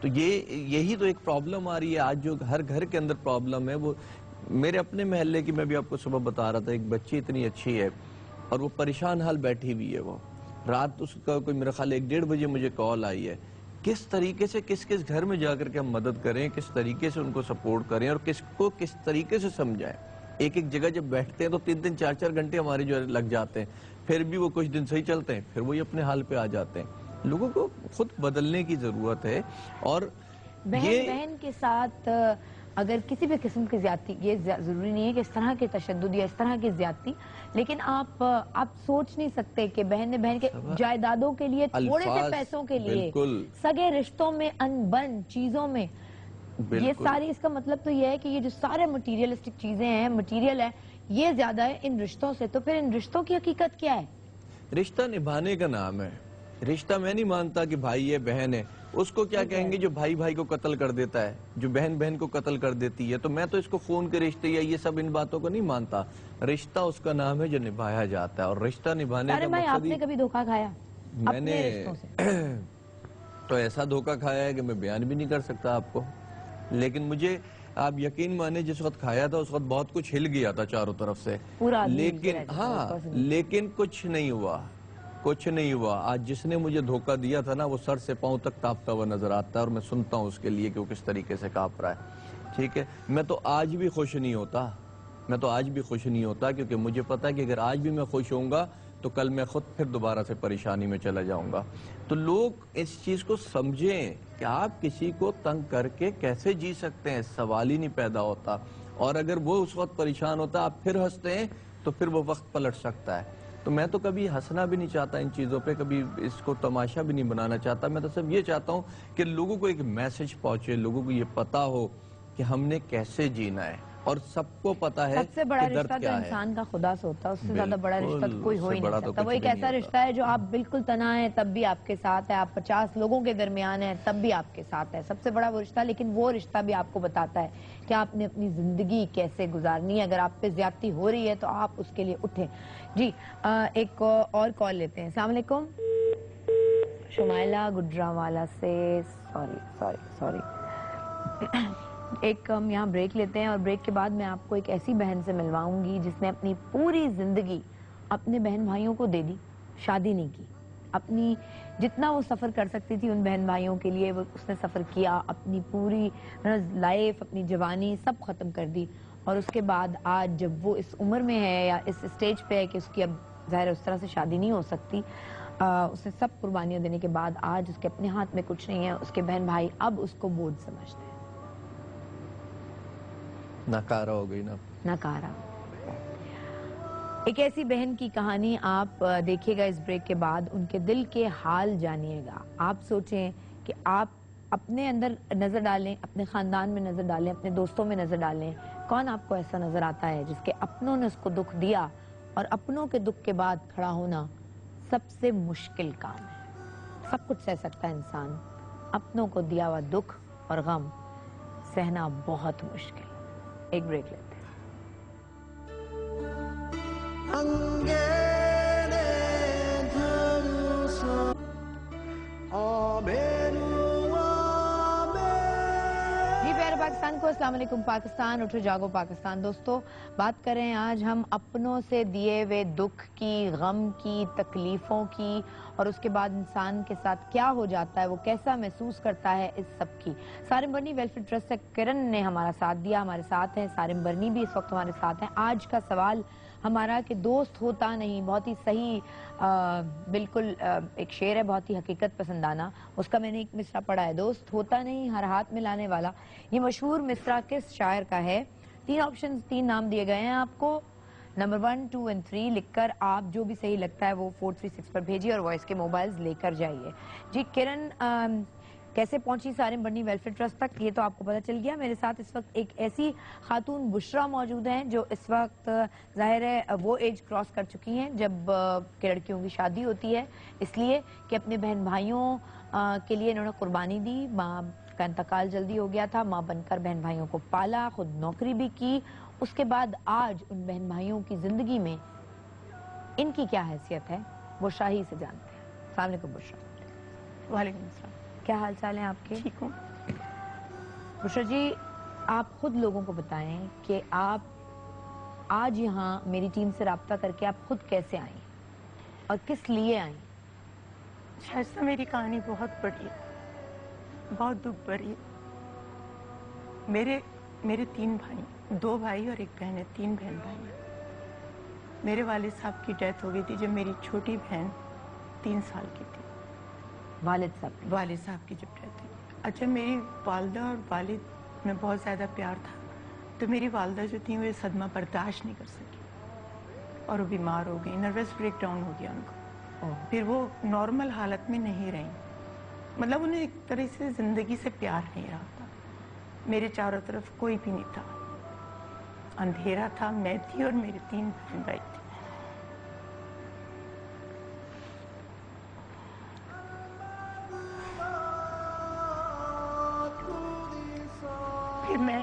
D: تو یہی تو ایک پرابلم آ رہی ہے آج، جو ہر گھر کے اندر پرابلم ہے. وہ میرے اپنے محلے کی میں بھی آپ کو صبح بتا رہا تھا، ایک بچی اتنی اچھی ہے اور وہ پریشان حال بیٹھی ہوئی ہے. وہ رات اس کا کوئی میرا خیال 1-1:30 بجے مجھے کال آئی ہے. کس طریقے سے کس گھر میں جا کر کے ہم مدد کریں، کس طریقے سے ان کو سپورٹ کریں اور کس کو کس طریقے سے سمجھائیں. ایک جگہ جب بیٹھتے ہیں تو 3 4 گھنٹے ہمارے جو لگ جاتے ہیں، پھر بھی وہ کچھ دن صحیح چلتے ہیں، پھر وہی اپنے حال پہ آ جاتے ہیں. لوگوں کو خود بدلنے کی ضرورت ہے. اور
A: بہن کے ساتھ اگر کسی بھی قسم کی زیادتی، یہ ضروری نہیں ہے کہ اس طرح کے تشدد یا اس طرح کی زیادتی، لیکن آپ سوچ نہیں سکتے کہ بہن نے بہن کے جائیدادوں کے لیے، تھوڑے سے پیسوں کے لیے، سگے رشتوں میں، انبن چیزوں میں، یہ ساری، اس کا مطلب تو یہ ہے کہ یہ جو سارے مٹیریلسٹک چیزیں ہیں، مٹیریل ہے، یہ زیادہ ہے ان رشتوں سے. تو پھر ان رشتوں کی حقیقت کیا ہے؟
D: رشتہ نبھانے کا نام ہے. رشتہ میں نہیں مانتا کہ بھائی ہے بہن ہے. اس کو کیا کہیں گے جو بھائی کو قتل کر دیتا ہے، جو بہن کو قتل کر دیتی ہے. تو میں تو اس کو خون کے رشتے یا یہ سب ان باتوں کو نہیں مانتا. رشتہ اس کا نام ہے جو نبھایا جاتا ہے، اور رشتہ نبھانے کا
A: بھائی، آپ
D: مقصد
A: نے کبھی دھوکہ کھایا
D: میں
A: اپنے
D: نے
A: رشتوں سے؟
D: تو ایسا دھوکہ کھایا ہے کہ میں بیان بھی نہیں کر سکتا آپ کو. لیکن مجھے آپ یقین مانے جس وقت کھایا تھا اس وقت بہت کچھ ہل گیا تھا چاروں طرف سے.
A: پورا آدمی
D: لیکن لیکن کچھ نہیں ہوا. آج جس نے مجھے دھوکہ دیا تھا نا، وہ سر سے پاؤں تک کانپتا ہوا نظر آتا ہے، اور میں سنتا ہوں اس کے لیے کہ وہ کس طریقے سے کانپ رہا ہے. ٹھیک ہے، میں تو آج بھی خوش نہیں ہوتا کیونکہ مجھے پتا ہے کہ اگر آج بھی میں خوش ہوں گا تو کل میں خود پھر دوبارہ سے پریشانی میں چلا جاؤں گا. تو لوگ اس چیز کو سمجھیں کہ آپ کسی کو تنگ کر کے کیسے جی سکتے ہیں، سوال ہی نہیں پیدا ہوتا. اور اگر وہ اس وقت پریشان ہوتا آپ پھر ہنستے ہیں تو پھر وہ وقت پلٹ سکتا ہے. تو میں تو کبھی ہنسنا بھی نہیں چاہتا ان چیزوں پہ، کبھی اس کو تماشا بھی نہیں بنانا چاہتا. میں تو صرف یہ چاہتا ہوں کہ لوگوں کو ایک میسج پہنچے، لوگوں کو یہ پتا ہو کہ ہم نے کیسے جینا ہے. اور سب کو پتا ہے
A: سب سے بڑا
D: کہ درد
A: رشتہ تو
D: کیا ہے.
A: انسان کا خدا سے ہوتا ہے، اس سے زیادہ بڑا رشتہ تو کوئی ہو ہی
D: اس سے بڑا
A: نہیں
D: تو
A: سکتا. وہ
D: کچھ
A: ایک
D: بھی نہیں
A: ایسا
D: ہوتا.
A: رشتہ ہے جو آپ بالکل تنہا ہیں تب بھی آپ کے ساتھ ہے، آپ 50 لوگوں کے درمیان ہیں تب بھی آپ کے ساتھ ہے. سب سے بڑا وہ رشتہ، لیکن وہ رشتہ بھی آپ کو بتاتا ہے کہ آپ نے اپنی زندگی کیسے گزارنی ہے. اگر آپ پہ زیادتی ہو رہی ہے تو آپ اس کے لیے اٹھیں. جی ایک اور کال لیتے ہیں. السلام علیکم. شمائلہ گجرانوالہ سے، سوری ایک ہم یہاں بریک لیتے ہیں، اور بریک کے بعد میں آپ کو ایک ایسی بہن سے ملواؤں گی جس نے اپنی پوری زندگی اپنے بہن بھائیوں کو دے دی، شادی نہیں کی. اپنی جتنا وہ سفر کر سکتی تھی ان بہن بھائیوں کے لیے وہ اس نے سفر کیا. اپنی پوری لائف، اپنی جوانی سب ختم کر دی. اور اس کے بعد آج جب وہ اس عمر میں ہے یا اس اسٹیج پہ ہے کہ اس کی اب ظاہر اس طرح سے شادی نہیں ہو سکتی، اس نے سب قربانیاں دینے کے بعد آج اس کے اپنے ہاتھ میں کچھ نہیں ہے. اس کے بہن بھائی اب اس کو بوجھ سمجھتے ہیں.
D: ناکارہ ہو گئی نا.
A: ناکارہ. ایک ایسی بہن کی کہانی آپ دیکھیے گا اس بریک کے بعد. ان کے دل کے حال جانیے گا. آپ سوچیں کہ آپ اپنے اندر نظر ڈالیں، اپنے خاندان میں نظر ڈالیں، اپنے دوستوں میں نظر ڈالیں. کون آپ کو ایسا نظر آتا ہے جس کے اپنوں نے اس کو دکھ دیا، اور اپنوں کے دکھ کے بعد کھڑا ہونا سب سے مشکل کام ہے. سب کچھ سہ سکتا ہے انسان، اپنوں کو دیا ہوا دکھ اور غم سہنا بہت مشکل. ایک بریک لیتے ہیں. جی پیارے پاکستان کو السلام علیکم. پاکستان اٹھو جاگو پاکستان. دوستو بات کریں آج ہم اپنوں سے دیے ہوئے دکھ کی، غم کی، تکلیفوں کی، اور اس کے بعد انسان کے ساتھ کیا ہو جاتا ہے، وہ کیسا محسوس کرتا ہے، اس سب کی. سارم برنی ویلفیئر ٹرسٹ سے کرن نے ہمارا ساتھ دیا، ہمارے ساتھ ہیں. سارم برنی بھی اس وقت ہمارے ساتھ ہیں. آج کا سوال ہمارا کہ دوست ہوتا نہیں، بہت ہی صحیح بالکل ایک شعر ہے، بہت ہی حقیقت پسندانہ. اس کا میں نے ایک مصرع پڑھا ہے: دوست ہوتا نہیں ہر ہاتھ میں لانے والا. یہ مشہور مصرع کس شاعر کا ہے؟ 3 آپشنز، 3 نام دیے گئے ہیں آپ کو. نمبر 1، 2 اور 3 لکھ کر آپ جو بھی صحیح لگتا ہے وہ 436 پر بھیجیے اور وائس کے موبائلز لے کر جائیے. جی کرن کیسے پہنچی سارم برنی ویلفیئر ٹرسٹ تک یہ تو آپ کو پتہ چل گیا. میرے ساتھ اس وقت ایک ایسی خاتون بشرا موجود ہیں جو اس وقت ظاہر ہے وہ ایج کراس کر چکی ہیں جب کہ لڑکیوں کی شادی ہوتی ہے، اس لیے کہ اپنے بہن بھائیوں کے لیے انہوں نے قربانی دی. ماں کا انتقال جلدی ہو گیا تھا، ماں بن کر بہن بھائیوں کو پالا، خود نوکری بھی کی. اس کے بعد آج ان بہن بھائیوں کی زندگی میں ان کی کیا حیثیت ہے بشرا ہی سے جانتے ہیں. السلام علیکم بشرا.
E: وعلیکم السلام.
A: کیا حال چال ہیں آپ کے؟
E: ٹھیک ہوں.
A: بشرا جی آپ خود لوگوں کو بتائیں کہ آپ آج یہاں میری ٹیم سے رابطہ کر کے آپ خود کیسے آئیں اور کس لیے آئیں؟
E: شائستہ میری کہانی بہت بڑی ہے، بہت دکھ بھری ہے۔ میرے 3 بھائی، 2 بھائی اور 1 بہن ہے، 3 بہن بھائی ہیں۔ میرے والد صاحب کی ڈیتھ ہو گئی تھی جب میری چھوٹی بہن 3 سال کی تھی،
A: والد صاحب
E: کی جب ڈیتھ ہوئی۔ اچھا میری والدہ اور والد میں بہت زیادہ پیار تھا، تو میری والدہ جو تھیں وہ یہ صدمہ برداشت نہیں کر سکی اور وہ بیمار ہو گئی، نروس بریک ڈاؤن ہو گیا ان کو، پھر وہ نارمل حالت میں نہیں رہیں، مطلب انہیں ایک طرح سے زندگی سے پیار نہیں رہا تھا۔ میرے چاروں طرف کوئی بھی نہیں تھا، اندھیرا تھا، میں تھی اور میرے 3 بہن بھائی تھے۔ پھر میں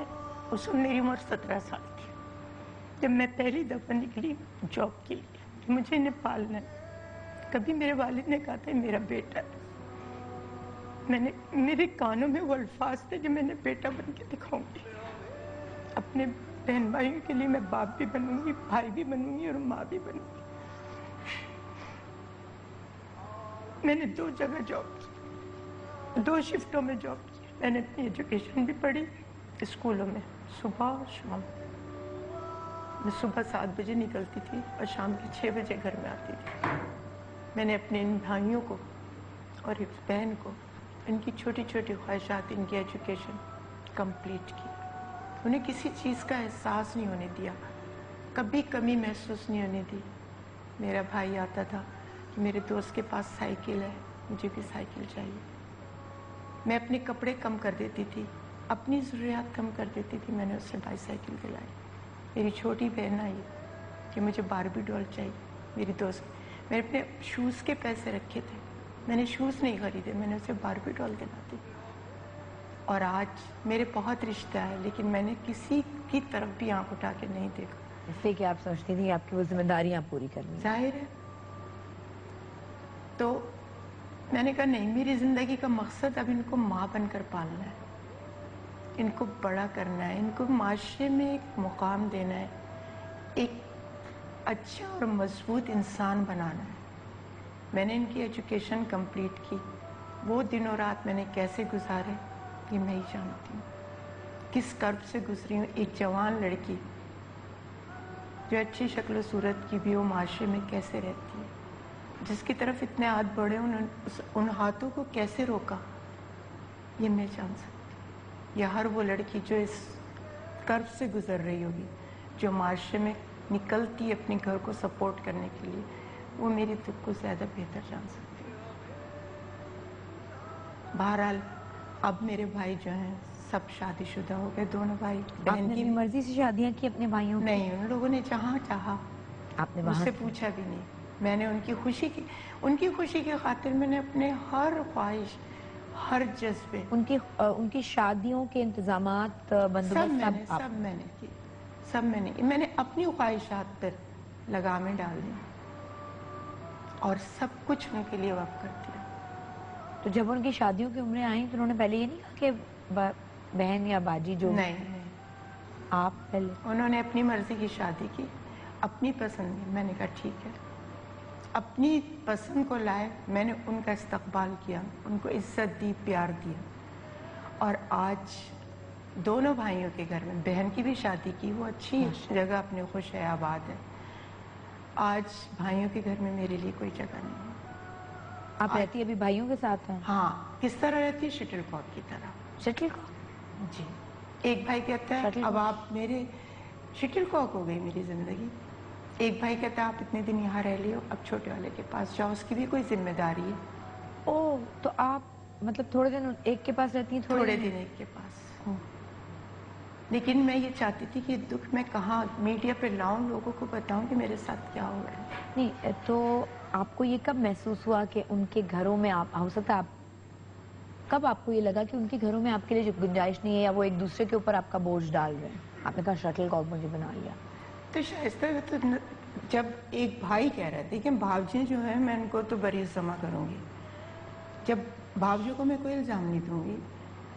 E: اس وقت میری عمر 17 سال تھی جب میں پہلی دفعہ نکلی جاب کے لیے کہ مجھے انہیں پالنا ہے۔ کبھی میرے والد نے کہا تھا میرا بیٹا ہے، میرے کانوں میں وہ الفاظ تھے جو میں نے بیٹا بن کے دکھاؤں گی، اپنے بہن بھائیوں کے لیے میں باپ بھی بنوں گی، بھائی بھی بنوں گی اور ماں بھی بنوں گی۔ میں نے 2 جگہ جاب کی، 2 شفٹوں میں جاب کی۔ میں نے اپنی ایجوکیشن بھی پڑھی اسکولوں میں، صبح اور شام۔ میں صبح 7 بجے نکلتی تھی اور شام کے 6 بجے گھر میں آتی تھی۔ میں نے اپنے ان بھائیوں کو اور ایک بہن کو ان کی چھوٹی چھوٹی خواہشات، ان کی ایجوکیشن کمپلیٹ کی۔ انہیں کسی چیز کا احساس نہیں ہونے دیا، کبھی کمی محسوس نہیں ہونے دی۔ میرا بھائی آتا تھا کہ میرے دوست کے پاس سائیکل ہے، مجھے بھی سائیکل چاہیے۔ میں اپنے کپڑے کم کر دیتی تھی، اپنی ضروریات کم کر دیتی تھی، میں نے اس سے بائی سائیکل دلائی۔ میری چھوٹی بہن آئی کہ مجھے باربی ڈال چاہیے، میری دوست، میں نے اپنے شوز کے پیسے رکھے تھے، میں نے شوز نہیں خریدے، میں نے اسے باربی ڈال دلا دی۔ اور آج میرے بہت رشتہ ہے لیکن میں نے کسی کی طرف بھی آنکھ اٹھا کے نہیں دیکھا۔
A: اس لیے کہ آپ سوچتی تھی آپ کی وہ ذمہ داریاں پوری کرنی ہیں۔
E: ظاہر ہے۔ تو میں نے کہا نہیں، میری زندگی کا مقصد اب ان کو ماں بن کر پالنا ہے، ان کو بڑا کرنا ہے، ان کو معاشرے میں ایک مقام دینا ہے، ایک اچھا اور مضبوط انسان بنانا ہے۔ میں نے ان کی ایجوکیشن کمپلیٹ کی۔ وہ دن و رات میں نے کیسے گزارے یہ میں ہی جانتی ہوں، کس کرب سے گزری ہوں۔ ایک جوان لڑکی جو اچھی شکل و صورت کی بھی وہ معاشرے میں کیسے رہتی ہے، جس کی طرف اتنے ہاتھ بڑھے ان ہاتھوں کو کیسے روکا، یہ میں جان سکتی ہوں۔ یا ہر وہ لڑکی جو اس کرب سے گزر رہی ہوگی، جو معاشرے میں نکلتی ہے اپنے گھر کو سپورٹ کرنے کے لیے، وہ میری دکھ کو زیادہ بہتر جان سکتی ہے۔ بہرحال اب میرے بھائی جو ہیں سب شادی شدہ ہو گئے، دونوں بھائی۔
A: آپ
E: بہن
A: نے
E: کی
A: اپنی مرضی سے شادیاں کی اپنے بھائیوں کی؟
E: نہیں، ان لوگوں نے جہاں چاہا،
A: آپ نے
E: مجھ
A: وہاں
E: سے پوچھا بھی نہیں۔ میں نے ان کی خوشی کی خاطر میں نے اپنے ہر خواہش، ہر جذبے
A: ان کی شادیوں کے انتظامات
E: سب
A: بندوبست
E: میں نے کی، سب میں نے کی۔ میں نے اپنی خواہشات پر لگامیں ڈال دی اور سب کچھ ان کے لیے وقف کر دیا۔
A: تو جب ان کی شادیوں کی عمریں آئیں تو انہوں نے پہلے یہ نہیں کہا کہ بہن یا باجی جو
E: نہیں،
A: آپ پہلے؟
E: انہوں نے اپنی مرضی کی شادی کی، اپنی پسند کی۔ میں نے کہا ٹھیک ہے، اپنی پسند کو لائے، میں نے ان کا استقبال کیا، ان کو عزت دی، پیار دیا۔ اور آج دونوں بھائیوں کے گھر میں، بہن کی بھی شادی کی، وہ اچھی جگہ اپنے خوش ہے، آباد ہے۔ آج بھائیوں کے گھر میں میرے لیے کوئی جگہ نہیں ہے۔
A: آپ رہتی ابھی بھائیوں کے ساتھ ہیں؟
E: ہاں، کس طرح رہتی ہے؟ شٹل کاک کی طرح۔
A: شٹل کو؟
E: جی۔ ایک بھائی کہتا ہے اب آپ میرے شٹل کاک ہو گئی میری زندگی۔ ایک بھائی کہتا ہے آپ اتنے دن یہاں رہ لیو، اب چھوٹے والے کے پاس جاؤ، اس کی بھی کوئی ذمہ داری ہے۔
A: اوہ، تو آپ مطلب تھوڑے دن ایک کے پاس رہتی ہیں؟
E: تھوڑے دن ایک کے پاس۔ لیکن میں یہ چاہتی تھی کہ دکھ میں کہاں میڈیا پہ لاؤں، لوگوں کو بتاؤں کہ میرے ساتھ کیا ہو رہا ہے۔
A: نہیں، تو آپ کو یہ کب محسوس ہوا کہ ان کے گھروں میں آپ ہو سکتا آپ کب آپ کو یہ لگا کہ ان کے گھروں میں آپ کے لیے گنجائش نہیں ہے یا وہ ایک دوسرے کے اوپر آپ کا بوجھ ڈال رہے ہیں؟ آپ نے کہا شٹل کاک مجھے بنا لیا۔
E: تو شائستہ تو جب ایک بھائی کہہ رہے تھے کہ بھاوجی جو ہیں میں ان کو تو بری سما کروں گی، جب بھاوجوں کو میں کوئی الزام نہیں دوں گی،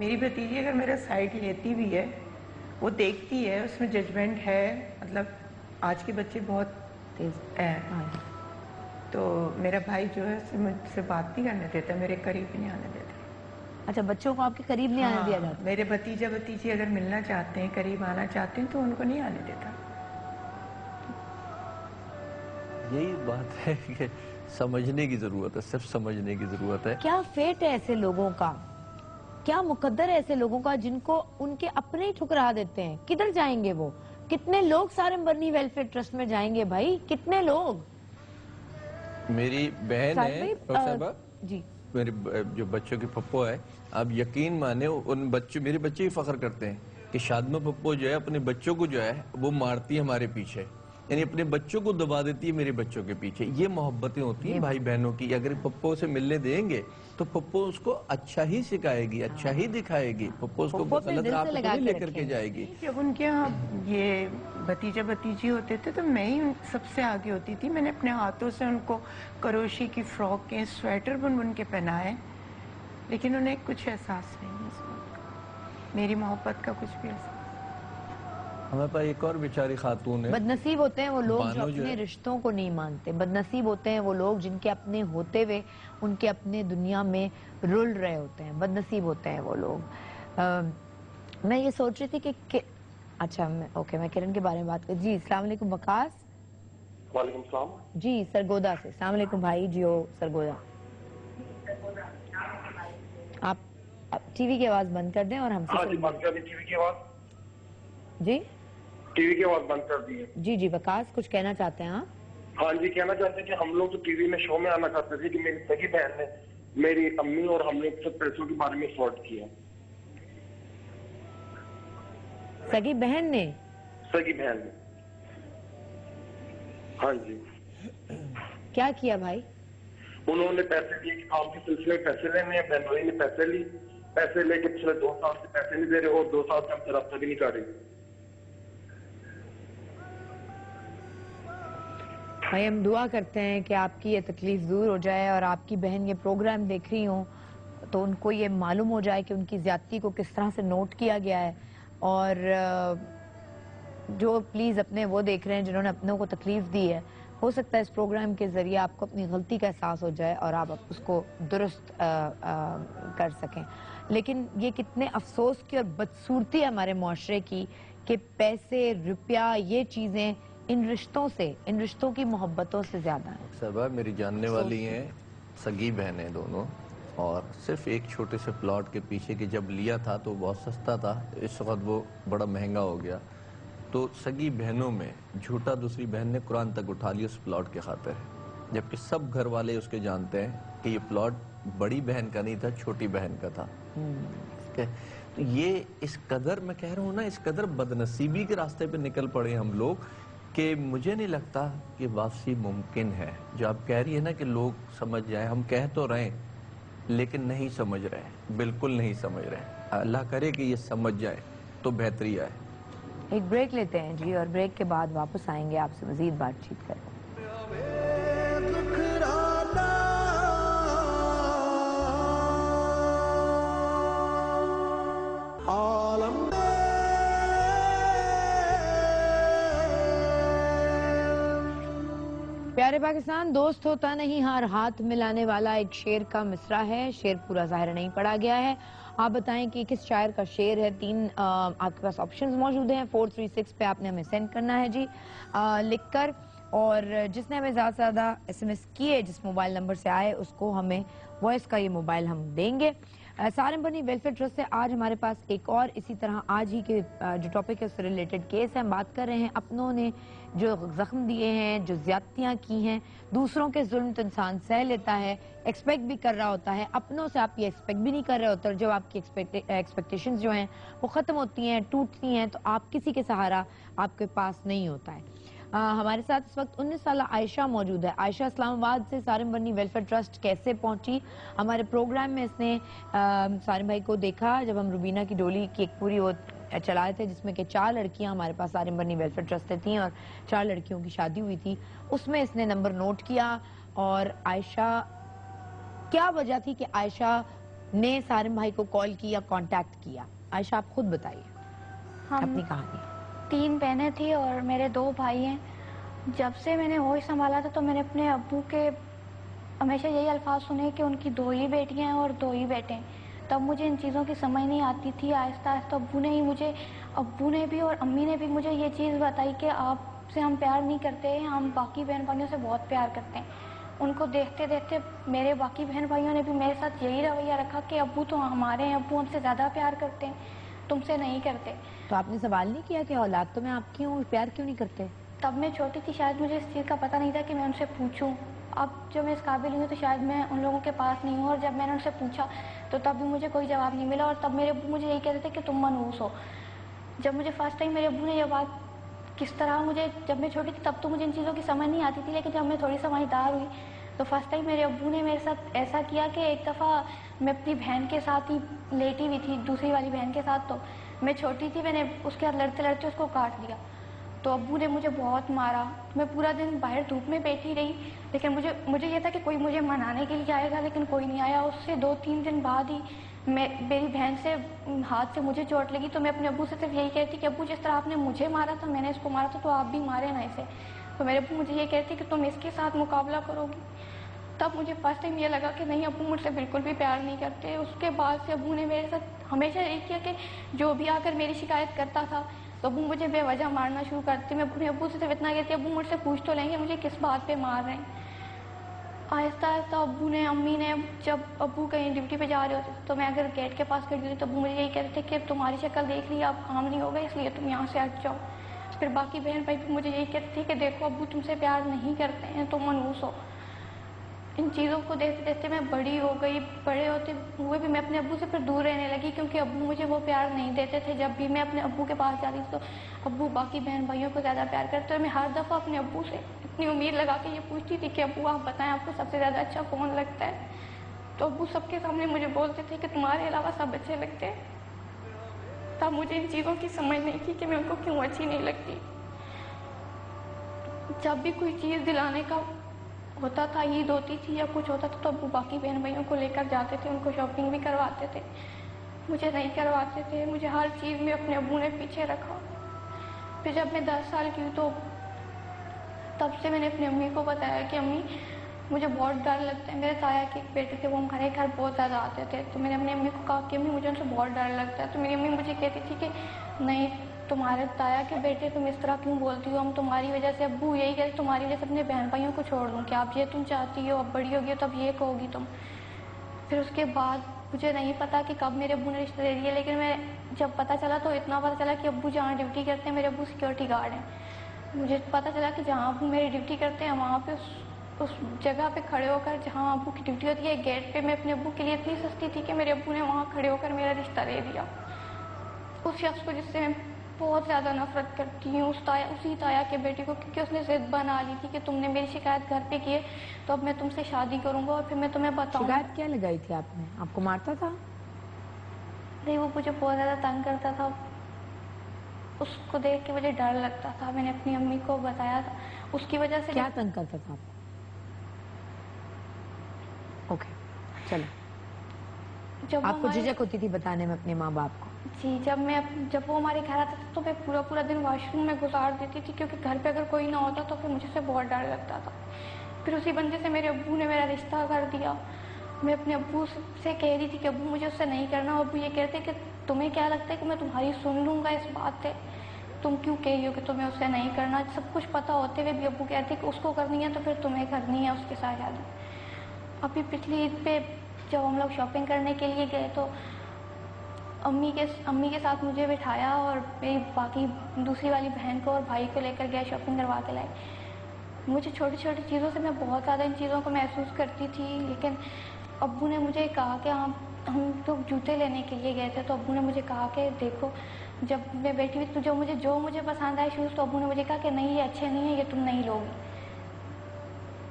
E: میری بھتیجی اگر میرا سائڈ لیتی بھی ہے، وہ دیکھتی ہے، اس میں ججمنٹ ہے، مطلب آج کے بچے بہت
A: تیز
E: ہے، تو میرا بھائی جو ہے مجھ سے بات نہیں کرنے دیتا، میرے قریب نہیں آنے دیتا۔
A: اچھا، بچوں کو آپ کے قریب نہیں آنے دیا
E: ہاں،
A: جاتا؟
E: میرے بھتیجا بھتیجی اگر ملنا چاہتے ہیں، قریب آنا چاہتے ہیں تو ان کو نہیں آنے دیتا۔
D: یہی بات ہے کہ سمجھنے کی ضرورت ہے، صرف سمجھنے کی ضرورت ہے۔
A: کیا فیٹ ہے ایسے لوگوں کا، کیا مقدر ہے ایسے لوگوں کا جن کو ان کے اپنے ہی ٹھکرا دیتے ہیں؟ کدھر جائیں گے وہ؟ کتنے لوگ سارم برنی ویلفیئر ٹرسٹ میں جائیں گے بھائی؟ کتنے لوگ؟
D: میری بہن
A: سارم
D: ہے
A: بھائی،
D: ڈاکٹر صاحبہ،
A: جی
D: میرے جو بچوں کے پپو ہے، آپ یقین مانے ان بچوں، میرے بچے ہی فخر کرتے ہیں کہ شادمہ پپو جو ہے اپنے بچوں کو جو ہے وہ مارتی ہے ہمارے پیچھے، یعنی اپنے بچوں کو دبا دیتی ہے میرے بچوں کے پیچھے۔ یہ محبتیں ہوتی ہیں بھائی بہنوں کی۔ اگر پپو سے ملنے دیں گے تو پپو اس کو اچھا ہی سکھائے گی، اچھا ہی دکھائے گی، پپو اس کو
A: پپو اپنے
D: غلط
A: دل
D: راہ
A: سے
D: پہ
A: لگا
D: تھوڑی
A: کے
D: لے کر کے
A: رکھیں گے۔
D: جائے گی۔
E: جب ان کے یہاں یہ بھتیجا بھتیجی ہوتے تھے تو میں ہی سب سے آگے ہوتی تھی، میں نے اپنے ہاتھوں سے ان کو کروشی کی فراکیں، سویٹر بن بن کے پہنائے، لیکن انہیں کچھ احساس نہیں ہے اس بات کا، میری محبت کا کچھ بھی احساس۔
D: ہمارے پاس ایک اور بیچاری خاتون ہے،
A: بدنصیب ہوتے ہیں وہ لوگ جو
D: بانو جو
A: اپنے
D: ہے،
A: رشتوں کو نہیں مانتے، بدنصیب ہوتے ہیں وہ لوگ جن کے اپنے ہوتے ہوئے ان کے اپنے دنیا میں رل رہے ہوتے ہیں، بدنصیب ہوتے ہیں وہ لوگ۔ میں یہ سوچ رہی تھی کہ اچھا اوکے، میں کرن کے بارے میں بات جی السلام علیکم وقاص۔
F: وعلیکم السلام۔
A: جی سرگودا سے، السلام علیکم بھائی جیو سرگودا۔ آپ ٹی وی کی آواز بند کر دیں اور ہم سے
F: ہاں جی بند کر دی ٹی وی کی آواز،
A: جی
F: ٹی وی کی آواز بند کر دی ہے۔
A: جی وقاص کچھ کہنا چاہتے ہیں آپ؟
F: ہاں جی، کہنا چاہتے ہیں کہ ہم لوگ تو ٹی وی میں شو میں آنا چاہتے تھے کہ میری سگی بہن نے میری امی اور ہم لوگ سے پیسوں کے بارے میں فراڈ کیا۔
A: سگی بہن نے؟
F: سگی بہن نے، ہاں جی۔
A: کیا کیا بھائی؟
F: انہوں نے پیسے دیے کہ کام کے سلسلے میں پیسے لینے ہیں، بہنوئی نے پیسے لی، پیسے لے کے پچھلے 2 سال سے پیسے نہیں دے رہے اور 2 سال سے ہم سے رابطہ بھی نہیں کر رہے۔
A: بھائی ہم دعا کرتے ہیں کہ آپ کی یہ تکلیف دور ہو جائے اور آپ کی بہن یہ پروگرام دیکھ رہی ہوں تو ان کو یہ معلوم ہو جائے کہ ان کی زیادتی کو کس طرح سے نوٹ کیا گیا ہے، اور جو پلیز اپنے وہ دیکھ رہے ہیں جنہوں نے اپنوں کو تکلیف دی ہے، ہو سکتا ہے اس پروگرام کے ذریعے آپ کو اپنی غلطی کا احساس ہو جائے اور آپ اس کو درست کر سکیں۔ لیکن یہ کتنے افسوس کی اور بدصورتی ہے ہمارے معاشرے کی کہ پیسے، روپیہ، یہ چیزیں ان رشتوں سے، ان رشتوں کی محبتوں سے زیادہ ہیں۔
D: صاحبہ میری جاننے والی ہیں، سگی بہنیں دونوں، اور صرف ایک چھوٹے سے پلاٹ کے پیچھے کہ جب لیا تھا تو بہت سستا تھا، اس وقت وہ بڑا مہنگا ہو گیا، تو سگی بہنوں میں جھوٹا دوسری بہن نے قرآن تک اٹھا لیا اس پلاٹ کے خاطر، جبکہ سب گھر والے اس کے جانتے ہیں کہ یہ پلاٹ بڑی بہن کا نہیں تھا، چھوٹی بہن کا تھا۔ ٹھیک ہے، تو یہ اس قدر میں کہہ رہا ہوں نا، اس قدر بدنصیبی کے راستے پہ نکل پڑے ہم لوگ کہ مجھے نہیں لگتا کہ واپسی ممکن ہے۔ جو آپ کہہ رہی ہے نا کہ لوگ سمجھ جائیں، ہم کہہ تو رہے ہیں لیکن نہیں سمجھ رہے، بالکل نہیں سمجھ رہے۔ اللہ کرے کہ یہ سمجھ جائے تو بہتری آئے۔
A: ایک بریک لیتے ہیں جی، اور بریک کے بعد واپس آئیں گے آپ سے مزید بات چیت کریں۔ پیارے پاکستان، دوست ہوتا نہیں ہار ہاتھ ملانے والا ایک شعر کا مصرع ہے، شعر پورا ظاہر نہیں پڑھا گیا ہے۔ آپ بتائیں کہ کس شاعر کا شعر ہے۔ 3 آپ کے پاس آپشنز موجود ہیں، 436 پہ آپ نے ہمیں سینڈ کرنا ہے جی لکھ کر، اور جس نے ہمیں زیادہ سے زیادہ SMS کیے جس موبائل نمبر سے آئے اس کو ہمیں وائس کا یہ موبائل ہم دیں گے۔ سارم برنی ویلفیئر ٹرسٹ سے آج ہمارے پاس ایک اور اسی طرح آج ہی کے جو ٹاپک ہے اس سے ریلیٹڈ کیس ہے۔ ہم بات کر رہے ہیں اپنوں نے جو زخم دیے ہیں، جو زیادتیاں کی ہیں، دوسروں کے ظلم تو انسان سہ لیتا ہے، ایکسپیکٹ بھی کر رہا ہوتا ہے، اپنوں سے آپ یہ ایکسپیکٹ بھی نہیں کر رہے ہوتے، اور جب آپ کی ایکسپیکٹیشنز جو ہیں وہ ختم ہوتی ہیں، ٹوٹتی ہیں، تو آپ کسی کے سہارا آپ کے پاس نہیں ہوتا ہے۔ ہمارے ساتھ اس وقت 19 سالہ عائشہ موجود ہے۔ عائشہ اسلام آباد سے سارم برنی ویلفیئر ٹرسٹ کیسے پہنچی؟ ہمارے پروگرام میں اس نے سارم بھائی کو دیکھا جب ہم روبینہ کی ڈولی کی ایک پوری وہ چلائے تھے جس میں کہ 4 لڑکیاں ہمارے پاس سارم برنی ویلفیئر ٹرسٹ سے تھیں اور 4 لڑکیوں کی شادی ہوئی تھی، اس میں اس نے نمبر نوٹ کیا۔ اور عائشہ، کیا وجہ تھی کہ عائشہ نے سارم بھائی کو کال کی یا کانٹیکٹ کیا؟ عائشہ آپ خود بتائیے اپنی کہانی۔
G: 3 بہنیں تھیں اور میرے 2 بھائی ہیں۔ جب سے میں نے ہوش سنبھالا تھا تو میں نے اپنے ابو کے ہمیشہ یہی الفاظ سنے کہ ان کی 2 ہی بیٹیاں ہیں اور 2 ہی بیٹے ہیں۔ تب مجھے ان چیزوں کی سمجھ نہیں آتی تھی۔ آہستہ آہستہ ابو نے بھی اور امی نے بھی مجھے یہ چیز بتائی کہ آپ سے ہم پیار نہیں کرتے، ہم باقی بہن بھائیوں سے بہت پیار کرتے ہیں۔ ان کو دیکھتے دیکھتے میرے باقی بہن بھائیوں نے بھی میرے ساتھ یہی رویہ رکھا کہ ابو تو ہمارے ہیں، ابو ہم سے زیادہ پیار کرتے ہیں، تم سے نہیں کرتے۔
A: تو آپ نے سوال نہیں کیا کہ اولاد تو میں آپ کی ہوں، پیار کیوں نہیں کرتے؟
G: تب میں چھوٹی تھی، شاید مجھے اس چیز کا پتہ نہیں تھا کہ میں ان سے پوچھوں۔ اب جب میں اس قابل ہوئی تو شاید میں ان لوگوں کے پاس نہیں ہوں، اور جب میں نے ان سے پوچھا تو تب بھی مجھے کوئی جواب نہیں ملا، اور تب میرے ابو مجھے یہی کہتے تھے کہ تم منحوس ہو۔ جب مجھے فرسٹ ٹائم میرے ابو نے یہ بات کس طرح جب میں چھوٹی تھی تب تو مجھے ان چیزوں کی سمجھ نہیں آتی تھی، لیکن جب میں تھوڑی سمجھدار ہوئی تو فرسٹ ٹائم میرے ابو نے میرے ساتھ ایسا کیا کہ ایک دفعہ میں اپنی بہن کے ساتھ ہی لیٹی ہوئی تھی، دوسری والی بہن کے ساتھ، تو میں چھوٹی تھی، میں نے اس کے ساتھ لڑتے لڑتے اس کو کاٹ دیا۔ تو ابو نے مجھے بہت مارا، میں پورا دن باہر دھوپ میں بیٹھی رہی، لیکن مجھے یہ تھا کہ کوئی مجھے منانے کے لیے آئے گا، لیکن کوئی نہیں آیا۔ اس سے 2-3 دن بعد ہی میری بہن سے ہاتھ سے مجھے چوٹ لگی، تو میں اپنے ابو سے صرف یہی کہتی کہ ابو جس طرح آپ نے مجھے مارا تھا میں نے اس کو مارا تھا، تو آپ بھی مارے نا اسے۔ تو میرے ابو مجھے یہ کہتے کہ تم اس کے ساتھ مقابلہ کرو گی۔ تب مجھے فرسٹ ٹائم یہ لگا کہ نہیں، ابو مجھ سے بالکل بھی پیار نہیں کرتے۔ اس کے بعد سے ابو نے میرے ساتھ ہمیشہ یہی کیا کہ جو بھی آ کر میری شکایت کرتا تھا تو ابو مجھے بے وجہ مارنا شروع کرتے۔ میں اپنے ابو سے صرف اتنا کہتی ابو مجھ سے پوچھ تو لیں گے مجھے کس بات پہ مار رہے ہیں۔ آہستہ آہستہ ابو نے امی نے جب ابو کہیں ڈیوٹی پہ جا رہے ہوتے تو میں اگر گیٹ کے پاس کھڑی ہوتی تو ابو مجھے یہی کہتے تھے کہ تمہاری شکل دیکھ لی، اب کام نہیں ہوگا، اس لیے تم یہاں سے ہٹ جاؤ۔ پھر باقی بہن بھائی بھی مجھے یہی کہتے تھے کہ دیکھو ابو تم سے پیار نہیں کرتے ہیں، تم منحوس ہو۔ ان چیزوں کو دیکھتے دیکھتے میں بڑی ہو گئی، بڑے ہوتے ہوئے بھی میں اپنے ابو سے پھر دور رہنے لگی، کیونکہ ابو مجھے وہ پیار نہیں دیتے تھے۔ جب بھی میں اپنے ابو کے پاس جاتی تھی تو ابو باقی بہن بھائیوں کو زیادہ پیار کرتے، اور میں ہر دفعہ اپنے ابو سے اتنی امید لگا کے یہ پوچھتی تھی کہ ابو آپ بتائیں آپ کو سب سے زیادہ اچھا کون لگتا ہے؟ تو ابو سب کے سامنے مجھے بولتے تھے کہ تمہارے علاوہ سب اچھے لگتے ہیں۔ تب مجھے ان چیزوں کی سمجھ نہیں تھی کہ میں ان کو کیوں اچھی نہیں لگتی۔ جب بھی کوئی چیز دلانے کا ہوتا تھا، عید ہوتی تھی یا کچھ ہوتا تھا، تو ابو باقی بہن بھائیوں کو لے کر جاتے تھے، ان کو شاپنگ بھی کرواتے تھے، مجھے نہیں کرواتے تھے۔ مجھے ہر چیز میں اپنے ابو نے پیچھے رکھا۔ پھر جب میں 10 سال کی ہوئی تو تب سے میں نے اپنی امی کو بتایا کہ امی مجھے بہت ڈر لگتا ہے۔ میرے تایا کے ایک بیٹے تھے، وہ ہمارے گھر بہت زیادہ آتے تھے، تو میں نے اپنی امی کو کہا کہ امی مجھے ان سے بہت ڈر لگتا ہے۔ تو میری امی مجھے کہتی تھی کہ نہیں تمہارے تایا کے بیٹے تم اس طرح کیوں بولتی ہو، ہم تمہاری وجہ سے، ابو یہی کہتے تمہاری وجہ سے اپنے بہن بھائیوں کو چھوڑ دوں، کہ آپ یہ تم چاہتی ہو، اب بڑی ہوگی تو اب یہ کہو گی تم۔ پھر اس کے بعد مجھے نہیں پتا کہ کب میرے ابو نے رشتہ دے دیا، لیکن میں جب پتہ چلا تو اتنا پتہ چلا کہ ابو جہاں ڈیوٹی کرتے ہیں میرے ابو سیکورٹی گارڈ ہیں۔ مجھے پتہ چلا کہ جہاں ابو میری ڈیوٹی کرتے ہیں وہاں پہ اس جگہ پہ کھڑے ہو کر جہاں ابو کی ڈیوٹی ہوتی ہے گیٹ پہ، میں اپنے ابو کے لیے اتنی سستی تھی کہ میرے ابو نے وہاں کھڑے ہو کر میرا رشتہ دے دیا۔ اس شخص کو جس سے میں بہت زیادہ نفرت کرتی ہوں، اسی تایا کے بیٹے کو، کیونکہ اس نے ضد بنا لی تھی کہ تم نے میری شکایت گھر پہ کی ہے تو اب میں تم سے شادی کروں گا اور پھر میں تمہیں بتاؤں گا۔
A: شکایت کیا لگائی تھی آپ نے؟ آپ کو مارتا تھا؟
G: نہیں، وہ مجھے بہت زیادہ تنگ کرتا تھا، اس کو دیکھ کے مجھے ڈر لگتا تھا۔ میں نے اپنی امی کو بتایا تھا، اس کی وجہ سے
A: کیا تنگ کرتا تھا آپ کو؟ اوکے چلو،
G: جب
A: آپ کو جھجک ہوتی تھی بتانے میں اپنے ماں باپ کو؟
G: جی، جب وہ ہمارے گھر آتا تھا تو میں پورا دن واش روم میں گزار دیتی تھی، کیونکہ گھر پہ اگر کوئی نہ ہوتا تو پھر مجھے سے بہت ڈر لگتا تھا۔ پھر اسی بندے سے میرے ابو نے میرا رشتہ کر دیا۔ میں اپنے ابو سے کہہ رہی تھی کہ ابو مجھے اس سے نہیں کرنا، ابو یہ کہتے کہ تمہیں کیا لگتا ہے کہ میں تمہاری سن لوں گا اس بات پہ، تم کیوں کہہ رہی ہو کہ تمہیں اس سے نہیں کرنا؟ سب کچھ پتہ ہوتے ہوئے بھی ابو کہتے کہ اس کو کرنی ہے تو پھر تمہیں کرنی ہے اس کے ساتھ شادی۔ ابھی پچھلی عید پہ جب ہم لوگ شاپنگ کرنے کے لیے گئے تو امی کے ساتھ مجھے بٹھایا اور میری باقی دوسری والی بہن کو اور بھائی کو لے کر گئے، شاپنگ کروا کے لائے۔ مجھے چھوٹی چھوٹی چیزوں سے میں بہت زیادہ ان چیزوں کو محسوس کرتی تھی، لیکن ابو نے مجھے کہا کہ ہم لوگ جوتے لینے کے لیے گئے تھے، تو ابو نے مجھے کہا کہ دیکھو جب میں بیٹھی ہوئی تو جو مجھے پسند آئے شوز، تو ابو نے مجھے کہا کہ نہیں یہ اچھے نہیں ہیں، یہ تم نہیں لوگی۔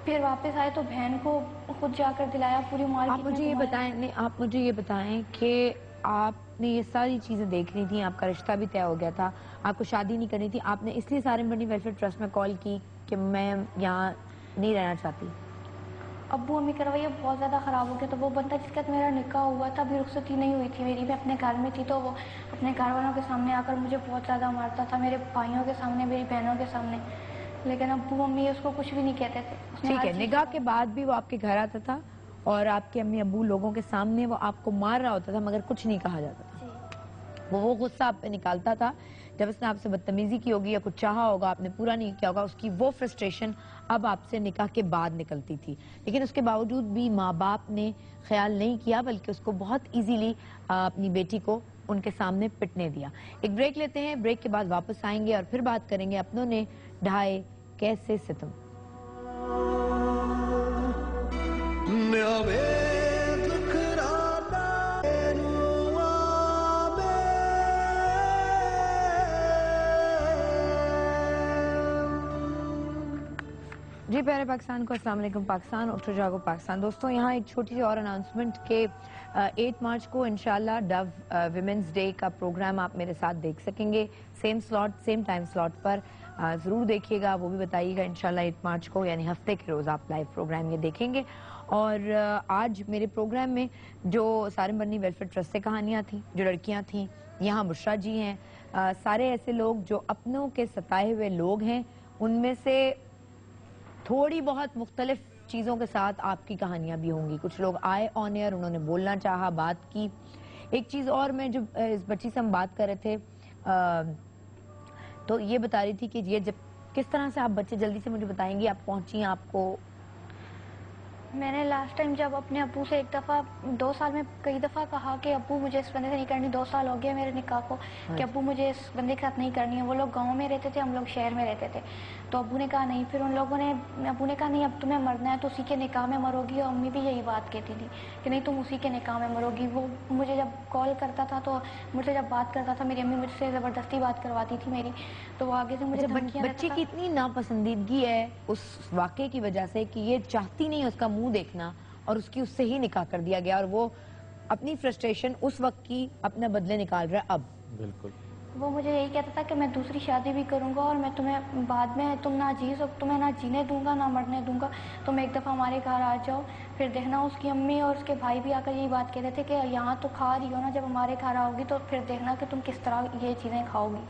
G: پھر واپس آئے تو بہن کو خود جا کر دلایا، پوری مارکیٹ میں
A: آپ مجھے یہ بتائیں کہ آپ نے یہ ساری چیزیں دیکھ رہی تھیں، آپ کا رشتہ بھی طے ہو گیا تھا، آپ کو شادی نہیں کرنی تھی، آپ نے اس لیے سارم منڈی ویلفیئر ٹرسٹ میں کال کی کہ میں یہاں نہیں رہنا چاہتی؟
G: ابو امی کا رویہ بہت زیادہ خراب ہو گیا. تو وہ بندہ جس کے ساتھ میرا نکاح ہوا تھا, ابھی رخصتی نہیں ہوئی تھی میری, میں اپنے گھر میں تھی, تو وہ اپنے گھر والوں کے سامنے آ کر مجھے بہت زیادہ مارتا تھا, میرے بھائیوں کے سامنے, میری بہنوں کے سامنے. لیکن ابو امی اس کو کچھ بھی نہیں کہتے تھے. اس نے
A: ٹھیک
G: ہر
A: ہے,
G: چیز
A: نگاہ کے بعد بھی وہ آپ کے گھر آتا تھا اور آپ کے امی ابو لوگوں کے سامنے وہ آپ کو مار رہا ہوتا تھا مگر کچھ نہیں کہا جاتا تھا. وہ غصہ آپ پہ نکالتا تھا جب اس نے آپ سے بدتمیزی کی ہوگی یا کچھ چاہا ہوگا, آپ نے پورا نہیں کیا ہوگا, اس کی وہ فرسٹریشن اب آپ سے نکاح کے بعد نکلتی تھی. لیکن اس کے باوجود بھی ماں باپ نے خیال نہیں کیا بلکہ اس کو بہت ایزیلی اپنی بیٹی کو ان کے سامنے پٹنے دیا. ایک بریک لیتے ہیں, بریک کے بعد واپس آئیں گے اور پھر بات کریں گے اپنوں نے ڈھائے کیسے ستم. جی پیارے پاکستان کو السلام علیکم. پاکستان اٹھو جاگو پاکستان. دوستوں یہاں ایک چھوٹی سی اور اناؤنسمنٹ کہ 8 مارچ کو انشاءاللہ ڈو ویمنز ڈے کا پروگرام آپ میرے ساتھ دیکھ سکیں گے, same slot same time slot پر. ضرور دیکھیے گا, وہ بھی بتائیے گا انشاءاللہ 8 مارچ کو یعنی ہفتے کے روز آپ لائیو پروگرام یہ دیکھیں گے. اور آج میرے پروگرام میں جو سارم بنی ویلفیئر ٹرسٹ سے کہانیاں تھیں, جو لڑکیاں تھیں, یہاں بشرا جی ہیں, سارے ایسے لوگ جو اپنوں کے ستائے ہوئے لوگ ہیں, ان میں سے تھوڑی بہت مختلف چیزوں کے ساتھ آپ کی کہانیاں بھی ہوں گی. کچھ لوگ آئے آن ایئر, انہوں نے بولنا چاہا, بات کی. ایک چیز اور, میں جب اس بچی سے ہم بات کر رہے تھے تو یہ بتا رہی تھی کہ یہ جب کس طرح سے آپ بچے, جلدی سے مجھے بتائیں گی, آپ پہنچی, آپ کو
G: میں نے لاسٹ ٹائم جب اپنے ابو سے ایک دفعہ 2 سال میں کئی دفعہ کہا کہ ابو مجھے اس بندے سے نہیں کرنی, 2 سال ہو گیا میرے نکاح کو, کہ ابو مجھے اس بندے کے ساتھ نہیں کرنی ہے. وہ لوگ گاؤں میں رہتے تھے, ہم لوگ شہر میں رہتے تھے. تو ابو نے کہا نہیں. پھر ان لوگوں نے, ابو نے کہا نہیں اب تمہیں مرنا ہے تو اسی کے نکاح میں مرو گی. اور امی بھی یہی بات کہتی تھی کہ نہیں تم اسی کے نکاح میں مرو گی. وہ مجھے جب کال کرتا تھا تو مجھ سے جب بات کرتا تھا, میری امی مجھ سے زبردستی بات کرواتی تھی میری, تو وہ آگے سے مجھے دھمکیاں دیتا
A: بچی
G: تھا.
A: کی اتنی ناپسندیدگی ہے اس واقعے کی وجہ سے کہ یہ چاہتی نہیں اس کا منہ دیکھنا, اور اس کی اس سے ہی نکاح کر دیا گیا, اور وہ اپنی فرسٹریشن اس وقت کی اپنا بدلے نکال رہا ہے اب.
D: بالکل.
G: وہ مجھے یہی کہتا تھا کہ میں دوسری شادی بھی کروں گا اور میں تمہیں بعد میں, تم نہ جیز, تمہیں نہ جینے دوں گا نہ مرنے دوں گا, تم ایک دفعہ ہمارے گھر آ جاؤ. پھر دیکھنا, اس کی امی اور اس کے بھائی بھی آ کر یہی بات کہتے تھے کہ یہاں تو کھا رہی ہو نا, جب ہمارے گھر آؤ گی تو پھر دیکھنا کہ تم کس طرح یہ چیزیں کھاؤ گی.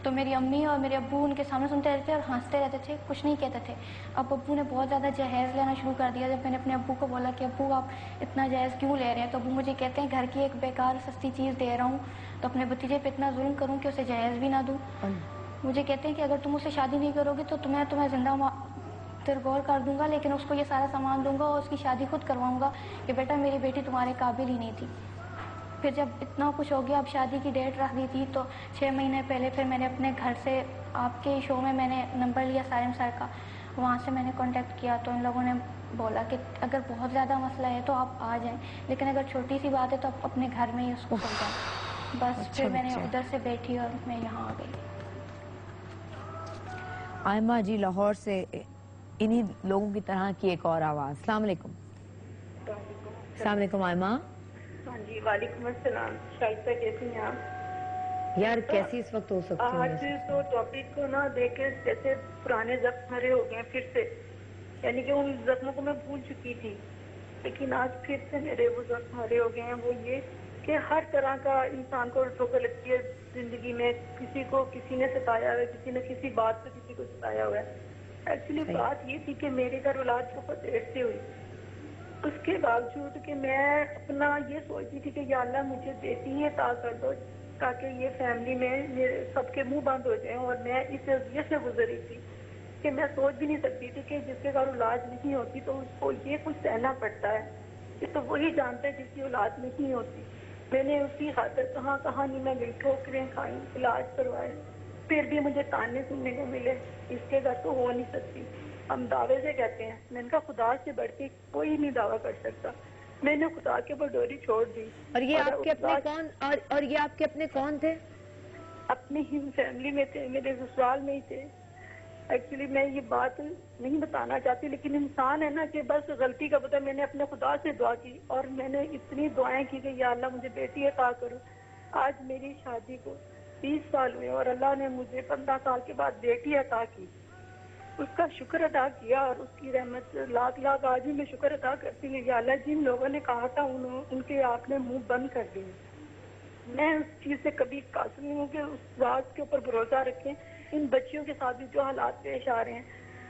G: تو میری امی اور میرے ابو ان کے سامنے سنتے رہتے تھے اور ہنستے رہتے تھے, کچھ نہیں کہتے تھے. اب ابو نے بہت زیادہ جہیز لینا شروع کر دیا. جب میں نے اپنے ابو کو بولا کہ ابو آپ اتنا جہیز کیوں لے رہے ہیں, تو ابو مجھے کہتے ہیں گھر کی ایک بیکار سستی چیز دے رہا ہوں تو اپنے بھتیجے پہ اتنا ظلم کروں کہ اسے جہیز بھی نہ دوں. مجھے کہتے ہیں کہ اگر تم اسے شادی نہیں کرو گی تو تمہیں زندہ ترغور کر دوں گا, لیکن اس کو یہ سارا سامان دوں گا اور اس کی شادی خود کرواؤں گا کہ بیٹا میری بیٹی تمہارے قابل ہی نہیں تھی. پھر جب اتنا کچھ ہو گیا, اب شادی کی ڈیٹ رکھ دی تھی, تو 6 مہینے پہلے پھر میں نے اپنے گھر سے, آپ کے شو میں میں نے نمبر لیا سارم سر کا, وہاں سے میں نے کانٹیکٹ کیا. تو ان لوگوں نے بولا کہ اگر بہت زیادہ مسئلہ ہے تو آپ آ جائیں, لیکن اگر چھوٹی سی بات ہے تو آپ اپنے گھر میں ہی اس کو سمجھائیں. بس پھر میں نے ادھر سے بیٹھی اور میں یہاں آ گئی.
A: آئمہ جی لاہور سے انہی لوگوں کی طرح کی ایک اور آواز. السلام علیکم. السلام علیکم آئمہ.
B: ہاں جی وعلیکم السلام. شائستہ کیسی ہیں آپ؟
A: یار کیسی اس وقت ہو سکتی
B: آج تو ٹاپک کو نا دیکھ کے جیسے پرانے زخم بھرے ہو گئے پھر سے, یعنی کہ ان زخموں کو میں بھول چکی تھی, لیکن آج پھر سے میرے وہ زخم بھرے ہو گئے ہیں. وہ یہ کہ ہر طرح کا انسان کو ٹھوکر لگتی ہے زندگی میں, کسی کو کسی نے ستایا ہوا ہے, کسی نے کسی بات سے کسی کو ستایا ہوا ہے. ایکچولی بات یہ تھی کہ میرے گھر اولاد بہت دیر سے ہوئی, اس کے باوجود کہ میں اپنا یہ سوچتی تھی کہ یا اللہ مجھے دیتی ہی عطا کر دو تاکہ یہ فیملی میں سب کے منہ بند ہو جائیں. اور میں اس اذیت سے گزری تھی کہ میں سوچ بھی نہیں سکتی تھی کہ جس کے گھر اولاد نہیں ہوتی تو اس کو یہ کچھ سہنا پڑتا ہے. یہ تو وہی جانتا ہے جس کی اولاد نہیں ہوتی. میں نے اس کی خاطر کہاں کہاں نہیں میں گئی, ٹھوکریں کھائیں, علاج کروائے, پھر بھی مجھے تانے سننے کو ملے اس کے گھر تو ہو نہیں سکتی. ہم دعوے سے کہتے ہیں, میں نے کہا خدا سے بڑھ کے کوئی نہیں دعویٰ کر سکتا. میں نے خدا کے اوپر ڈوری چھوڑ دی.
A: اور یہ آپ کے اپنے کون, اور یہ آپ کے اپنے کون تھے؟
B: اپنی ہی فیملی میں تھے, میرے سسرال میں ہی تھے. ایکچولی میں یہ بات نہیں بتانا چاہتی, لیکن انسان ہے نا کہ بس غلطی کا پتہ. میں نے اپنے خدا سے دعا کی اور میں نے اتنی دعائیں کی کہ یا اللہ مجھے بیٹی عطا کرو. آج میری شادی کو 30 سال ہوئے اور اللہ نے مجھے 15 سال کے بعد بیٹی عطا کی.
H: اس کا شکر ادا کیا اور اس کی رحمت سے لاکھ لاکھ آج بھی میں شکر ادا کرتی ہوں. یا اللہ جن لوگوں نے کہا تھا ان کے آپ نے منہ بند کر دیے. میں اس چیز سے کبھی قاصر نہیں ہوں کہ اس بات کے اوپر بھروسہ رکھیں. ان بچیوں کے ساتھ بھی جو حالات پیش آ رہے ہیں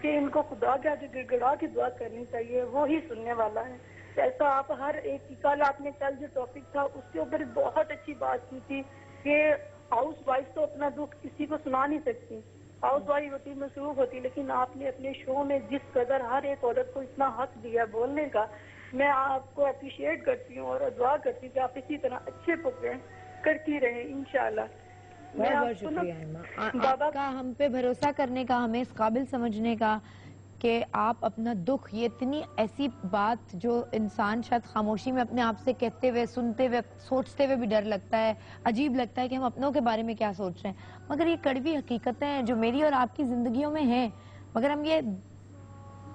H: کہ ان کو خدا کے آگے گڑ گڑا کے دعا کرنی چاہیے, وہی سننے والا ہے. ایسا آپ ہر ایک کی کل جو ٹاپک تھا اس کے اوپر بہت اچھی بات کی تھی کہ ہاؤس وائف تو اپنا دکھ کسی کو سنا نہیں سکتی, ہاؤس وائف ہوتی مصروف ہوتی, لیکن آپ نے اپنے شو میں جس قدر ہر ایک عورت کو اتنا حق دیا بولنے کا, میں آپ کو اپریشیٹ کرتی ہوں اور دعا کرتی ہوں کہ آپ اسی طرح اچھے پروگرام کرتی رہیں انشاءاللہ.
A: بہت بہت شکریہ ایما, آپ کا ہم پہ بھروسہ کرنے کا, ہمیں اس قابل سمجھنے کا کہ آپ اپنا دکھ, یہ اتنی ایسی بات جو انسان شاید خاموشی میں اپنے آپ سے کہتے ہوئے, سنتے ہوئے, سوچتے ہوئے بھی ڈر لگتا ہے, عجیب لگتا ہے کہ ہم اپنوں کے بارے میں کیا سوچ رہے ہیں, مگر یہ کڑوی حقیقتیں ہیں جو میری اور آپ کی زندگیوں میں ہیں, مگر ہم یہ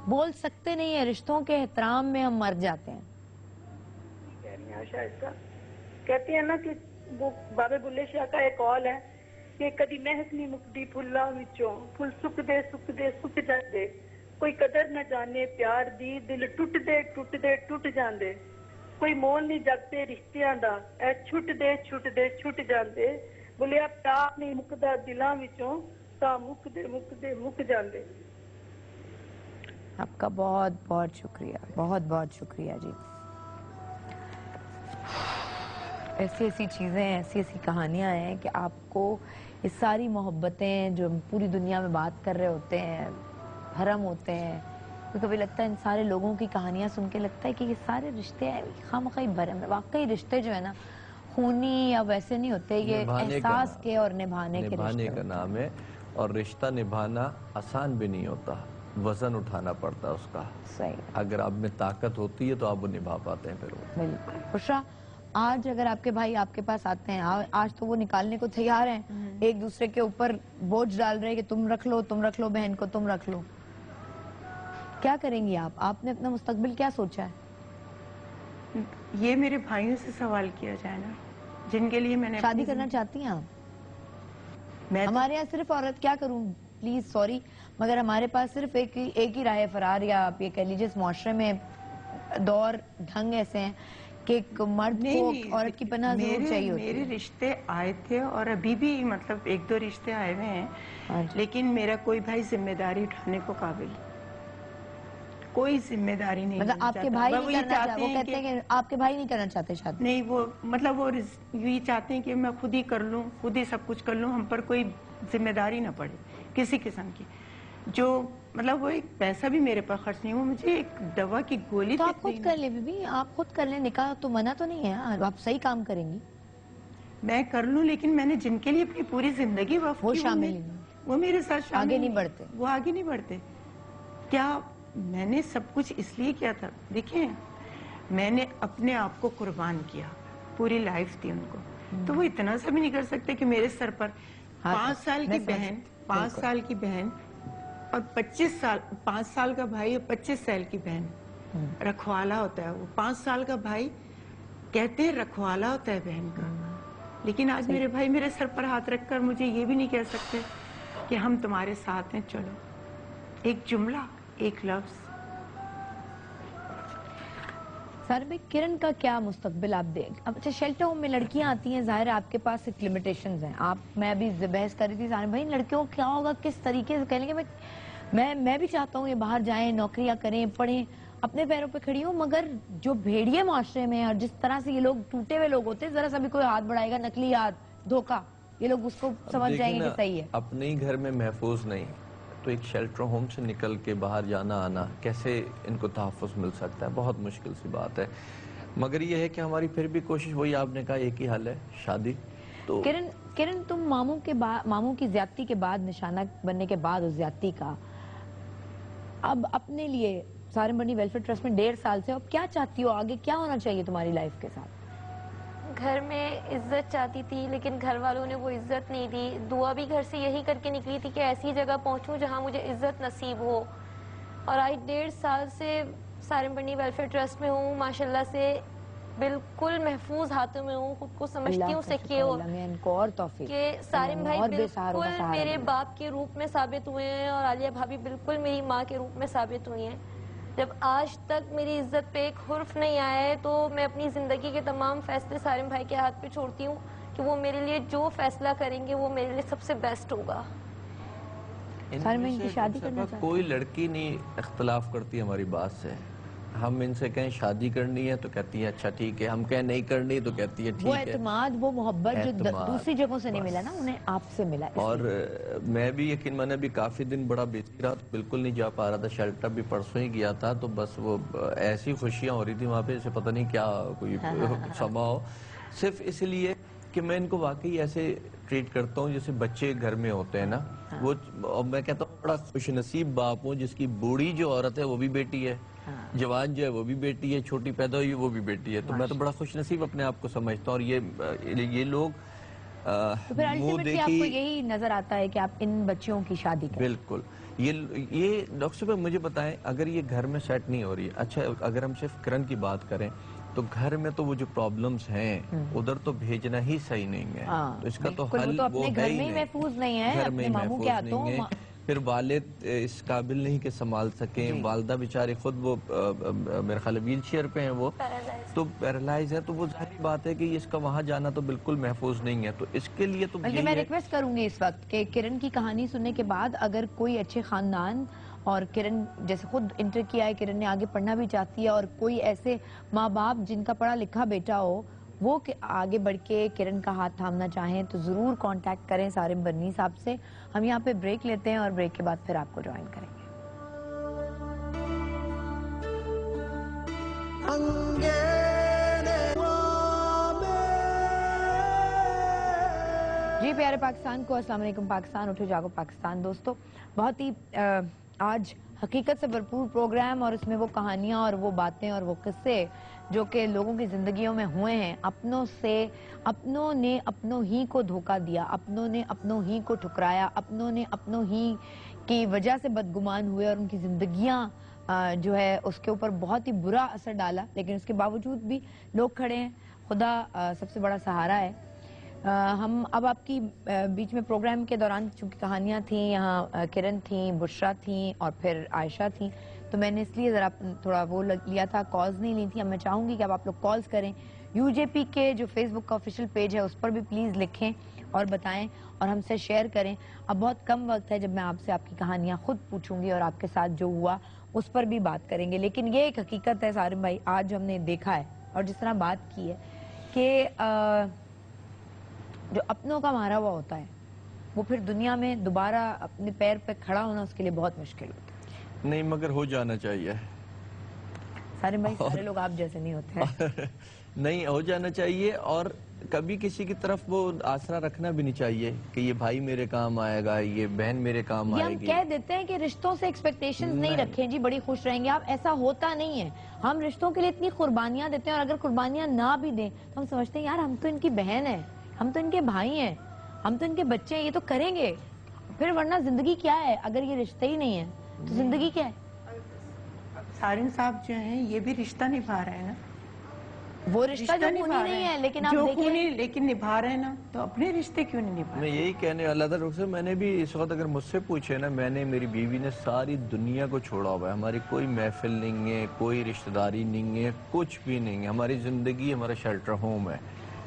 A: بول سکتے نہیں ہیں. رشتوں کے احترام میں ہم مر جاتے ہیں.
H: کہتے ہیں نا کہ وہ بابے بلے شاہ کا ایک قول ہے کہ کدی محک نہیں مکدی پھلاں وچوں, پھل سک جاندے, کوئی قدر نہ جانے پیار دی, دل ٹوٹ دے جاندے, کوئی مول نہیں جگتے رشتیاں دا, اے چھٹ جاندے, بولیا پیار نہیں مکدا دلاں وچوں, تا مک جاندے.
A: آپ کا بہت بہت شکریہ, بہت بہت شکریہ جی. ایسی ایسی چیزیں, ایسی ایسی کہانیاں ہیں کہ آپ کو یہ ساری محبتیں جو پوری دنیا میں بات کر رہے ہوتے ہیں, بھرم ہوتے ہیں, تو کبھی لگتا ہے ان سارے لوگوں کی کہانیاں سن کے لگتا ہے کہ یہ سارے رشتے خامخواہ بھرم ہے. واقعی رشتے جو ہے نا خونی یا ویسے نہیں ہوتے, یہ احساس کے اور نبھانے کے رشتے
D: کا نام ہے. اور رشتہ نبھانا آسان بھی نہیں ہوتا, وزن اٹھانا پڑتا ہے اس کا.
A: صحیح.
D: اگر آپ میں طاقت ہوتی ہے تو آپ وہ نبھا پاتے ہیں. پھر وہ
A: بالکل. بشرا, آج اگر آپ کے بھائی آپ کے پاس آتے ہیں, آج تو وہ نکالنے کو تیار ہیں, ایک دوسرے کے اوپر بوجھ ڈال رہے کہ تم رکھ لو بہن کو, تم رکھ لو, کیا کریں گی آپ؟ آپ نے اپنا مستقبل کیا سوچا ہے؟
E: یہ میرے بھائیوں سے سوال کیا جائے نا, جن کے لیے میں نے
A: شادی کرنا چاہتی ہیں آپ؟ ہمارے یہاں صرف عورت, کیا کروں پلیز سوری, مگر ہمارے پاس صرف ایک ہی راہ فرار, یا آپ یہ کہہ لیجیے اس معاشرے میں دور ڈھنگ ایسے ہیں کہ ایک مرد کو عورت کی پناہ ضرور چاہیے ہوتی ہے.
E: میرے رشتے آئے تھے اور ابھی بھی مطلب 1-2 رشتے آئے ہوئے ہیں, لیکن میرا کوئی بھائی ذمہ داری اٹھانے کو قابل, کوئی ذمہ داری نہیں.
A: مطلب آپ کے بھائی نہیں کرنا چاہتے, وہ کہتے ہیں کہ آپ کے بھائی نہیں کرنا چاہتے شادی؟
E: نہیں, وہ مطلب وہ یہ چاہتے ہیں کہ میں خود ہی کر لوں, خود ہی سب کچھ کر لوں, ہم پر کوئی ذمہ داری نہ پڑے کسی قسم کی. جو مطلب وہ ایک پیسہ بھی میرے پر خرچ نہیں ہوا, مجھے ایک دوا کی گولی
A: تو آپ خود کر لیں بی بی, آپ خود کر لیں, نکاح تو منع تو نہیں ہے, آپ صحیح کام کریں گی.
E: میں کر لوں, لیکن میں نے جن کے لیے اپنی پوری زندگی وقف
A: وہ
E: کی,
A: شامل
E: وہ میرے ساتھ شامل
A: آگے نہیں بڑھتے.
E: وہ آگے نہیں بڑھتے. کیا میں نے سب کچھ اس لیے کیا تھا, دیکھیں میں نے اپنے آپ کو قربان کیا, پوری لائف دی ان کو, تو وہ اتنا سا بھی نہیں کر سکتے کہ میرے سر پر 5 سال کی بہن, 5 سال کی بہن اور 5 سال کا بھائی اور 25 سال کی بہن, رکھوالا ہوتا ہے وہ. 5 سال کا بھائی کہتے ہیں رکھوالا ہوتا ہے بہن کا, لیکن آج میرے بھائی میرے سر پر ہاتھ رکھ کر مجھے یہ بھی نہیں کہہ سکتے کہ ہم تمہارے ساتھ ہیں, چلو. ایک جملہ, ایک لفظ.
A: سارے بھائی, کرن کا کیا مستقبل آپ دیں؟ اچھا, شیلٹر ہوم میں لڑکیاں آتی ہیں, ظاہر ہے آپ کے پاس ایک لمیٹیشنز ہیں. میں ابھی بحث کر رہی تھی سارے بھائی, لڑکیوں کیا ہوگا, کس طریقے سے کہہ لیں گے, میں بھی چاہتا ہوں یہ باہر جائیں, نوکریاں کریں, پڑھیں, اپنے پیروں پہ کھڑی ہوں, مگر جو بھیڑیے معاشرے میں اور جس طرح سے یہ لوگ ٹوٹے ہوئے لوگ ہوتے ہیں, ذرا سا بھی کوئی ہاتھ بڑھائے گا, نقلی ہاتھ, دھوکہ, یہ لوگ اس کو سمجھ جائیں گے کہ صحیح ہے.
D: اپنے ہی گھر میں محفوظ نہیں تو ایک شیلٹر ہوم سے نکل کے باہر جانا آنا, کیسے ان کو تحفظ مل سکتا ہے؟ بہت مشکل سی بات ہے. مگر یہ ہے کہ ہماری پھر بھی کوشش, وہی آپ نے کہا, ایک ہی حل ہے, شادی. تو
A: کرن, تم ماموں کی زیادتی کے بعد, نشانہ بننے کے بعد اس زیادتی کا, اب اپنے لیے سارن بنی ویلفیئر ٹرسٹ میں 1.5 سال سے, اب کیا چاہتی ہو, آگے کیا ہونا چاہیے تمہاری لائف کے ساتھ؟
C: گھر میں عزت چاہتی تھی, لیکن گھر والوں نے وہ عزت نہیں دی. دعا بھی گھر سے یہی کر کے نکلی تھی کہ ایسی جگہ پہنچوں جہاں مجھے عزت نصیب ہو. اور آج 1.5 سال سے سارن بنی ویلفیئر ٹرسٹ میں ہوں, ماشاءاللہ سے بالکل محفوظ ہاتھوں میں ہوں, خود کو سمجھتی ہوں
A: سیکیور اور توفیق
C: کہ سارم بھائی بالکل میرے
A: بنا.
C: باپ کے روپ میں ثابت ہوئے ہیں اور عالیہ بھابی بالکل میری ماں کے روپ میں ثابت ہوئی ہیں. جب آج تک میری عزت پہ ایک حرف نہیں آیا ہے تو میں اپنی زندگی کے تمام فیصلے سارم بھائی کے ہاتھ پہ چھوڑتی ہوں کہ وہ میرے لیے جو فیصلہ کریں گے وہ میرے لیے سب سے بیسٹ ہوگا.
A: سارم بھائی ان کی شادی کرنا چاہتے ہیں؟
D: کوئی لڑکی نہیں اختلاف کرتی ہماری بات سے. ہم ان سے کہیں شادی کرنی ہے تو کہتی ہے اچھا ٹھیک ہے, ہم کہیں نہیں کرنی تو کہتی ہے ٹھیک ہے.
A: وہ اعتماد, وہ محبت جو دوسری جگہوں سے نہیں ملا نا, انہیں آپ سے ملا.
D: اور میں بھی یقین مانے بھی کافی دن بڑا بیچ رہا, تو بالکل نہیں جا پا رہا تھا. شیلٹر بھی پرسوں ہی گیا تھا, تو بس وہ ایسی خوشیاں ہو رہی تھی وہاں پہ جیسے پتہ نہیں کیا کوئی سما ہو, صرف اس لیے کہ میں ان کو واقعی ایسے ٹریٹ کرتا ہوں جیسے بچے گھر میں ہوتے ہیں نا. وہ میں کہتا ہوں بڑا خوش نصیب باپ ہوں جس کی بوڑھی جو عورت ہے وہ بھی بیٹی ہے, جوان جو ہے وہ بھی بیٹی ہے, چھوٹی پیدا ہوئی وہ بھی بیٹی ہے. تو میں تو بڑا خوش نصیب اپنے آپ کو سمجھتا ہوں. اور یہ لوگ
A: تو پھر الٹیمیٹلی آپ کو یہی نظر آتا ہے کہ آپ ان بچیوں کی شادی کریں.
D: بالکل. یہ ڈاکٹر صاحب مجھے بتائیں, اگر یہ گھر میں سیٹ نہیں ہو رہی ہے, اچھا اگر ہم صرف کرن کی بات کریں تو گھر میں تو وہ جو پرابلمز ہیں ادھر تو بھیجنا ہی صحیح نہیں ہے. تو اس کا تو حل وہ ہے ہی نہیں,
A: محفوظ نہیں ہے,
D: گھر میں محفوظ نہیں ہے. پھر والد اس قابل نہیں کہ سنبھال سکیں, والدہ بیچاری خود وہ میرے خیال ویل چیئر پہ ہیں, وہ تو پیرالائز ہے. تو وہ ظاہری بات ہے کہ اس کا وہاں جانا تو بالکل محفوظ نہیں ہے. تو اس کے لیے تو
A: بلکہ میں ریکویسٹ کروں گی اس وقت کہ کرن کی کہانی سننے کے بعد اگر کوئی اچھے خاندان, اور کرن جیسے خود انٹر کیا ہے, کرن نے آگے پڑھنا بھی چاہتی ہے, اور کوئی ایسے ماں باپ جن کا پڑھا لکھا بیٹا ہو وہ آگے بڑھ کے کرن کا ہاتھ تھامنا چاہیں تو ضرور کانٹیکٹ کریں سارم برنی صاحب سے. ہم یہاں پہ بریک لیتے ہیں اور بریک کے بعد پھر آپ کو جوائن کریں گے. جی پیارے پاکستان کو السلام علیکم. پاکستان اٹھو جاگو پاکستان. دوستو بہت ہی آج حقیقت سے بھرپور پروگرام, اور اس میں وہ کہانیاں اور وہ باتیں اور وہ قصے جو کہ لوگوں کی زندگیوں میں ہوئے ہیں. اپنوں نے اپنوں ہی کو دھوکہ دیا, اپنوں نے اپنوں ہی کو ٹھکرایا, اپنوں نے اپنوں ہی کی وجہ سے بدگمان ہوئے اور ان کی زندگیاں جو ہے اس کے اوپر بہت ہی برا اثر ڈالا. لیکن اس کے باوجود بھی لوگ کھڑے ہیں. خدا سب سے بڑا سہارا ہے. ہم اب آپ کی بیچ میں پروگرام کے دوران چونکہ کہانیاں تھیں, یہاں کرن تھیں, بشرا تھیں اور پھر عائشہ تھیں, تو میں نے اس لیے ذرا تھوڑا وہ لیا تھا, کالز نہیں لی تھی. اب میں چاہوں گی کہ اب آپ لوگ کالز کریں. یو جے پی کے جو فیس بک کا آفیشیل پیج ہے اس پر بھی پلیز لکھیں اور بتائیں اور ہم سے شیئر کریں. اب بہت کم وقت ہے جب میں آپ سے آپ کی کہانیاں خود پوچھوں گی اور آپ کے ساتھ جو ہوا اس پر بھی بات کریں گے. لیکن یہ ایک حقیقت ہے سارم بھائی, آج ہم نے دیکھا ہے اور جس طرح بات کی ہے کہ جو اپنوں کا مارا ہوا ہوتا ہے وہ پھر دنیا میں دوبارہ اپنے پیر پہ کھڑا ہونا اس کے لیے بہت مشکل ہوتا ہے.
D: نہیں مگر ہو جانا چاہیے.
A: سارم بھائی سارے لوگ آپ جیسے نہیں ہوتے ہیں.
D: نہیں ہو جانا چاہیے, اور کبھی کسی کی طرف وہ آسرا رکھنا بھی نہیں چاہیے کہ یہ بھائی میرے کام آئے گا, یہ بہن میرے کام آئے گی.
A: ہم کہہ دیتے ہیں کہ رشتوں سے ایکسپیکٹیشنز نہیں رکھیں جی, بڑی خوش رہیں گے آپ, ایسا ہوتا نہیں ہے. ہم رشتوں کے لیے اتنی قربانیاں دیتے ہیں اور اگر قربانیاں نہ بھی دیں تو ہم سمجھتے ہیں یار ہم تو ان کی بہن ہیں, ہم تو ان کے بھائی ہیں, ہم تو ان کے بچے ہیں, یہ تو کریں گے. پھر ورنہ زندگی کیا ہے اگر یہ رشتہ ہی نہیں ہے تو زندگی کیا ہے؟
E: سارم صاحب جو ہیں یہ بھی رشتہ نبھا رہے ہیں نا.
A: وہ رشتہ جو خونی نہیں ہے لیکن آپ دیکھیں
E: لیکن نبھا رہے ہیں نا, تو اپنے رشتے کیوں نہیں نبھا رہے؟
D: میں یہی کہنے والا تھا ڈاکٹر صاحب, میں نے بھی اس وقت اگر مجھ سے پوچھے نا, میں نے میری بیوی نے ساری دنیا کو چھوڑا ہوا ہے. ہماری کوئی محفل نہیں ہے, کوئی رشتہ داری نہیں ہے, کچھ بھی نہیں ہے. ہماری زندگی ہمارا شیلٹر ہوم ہے.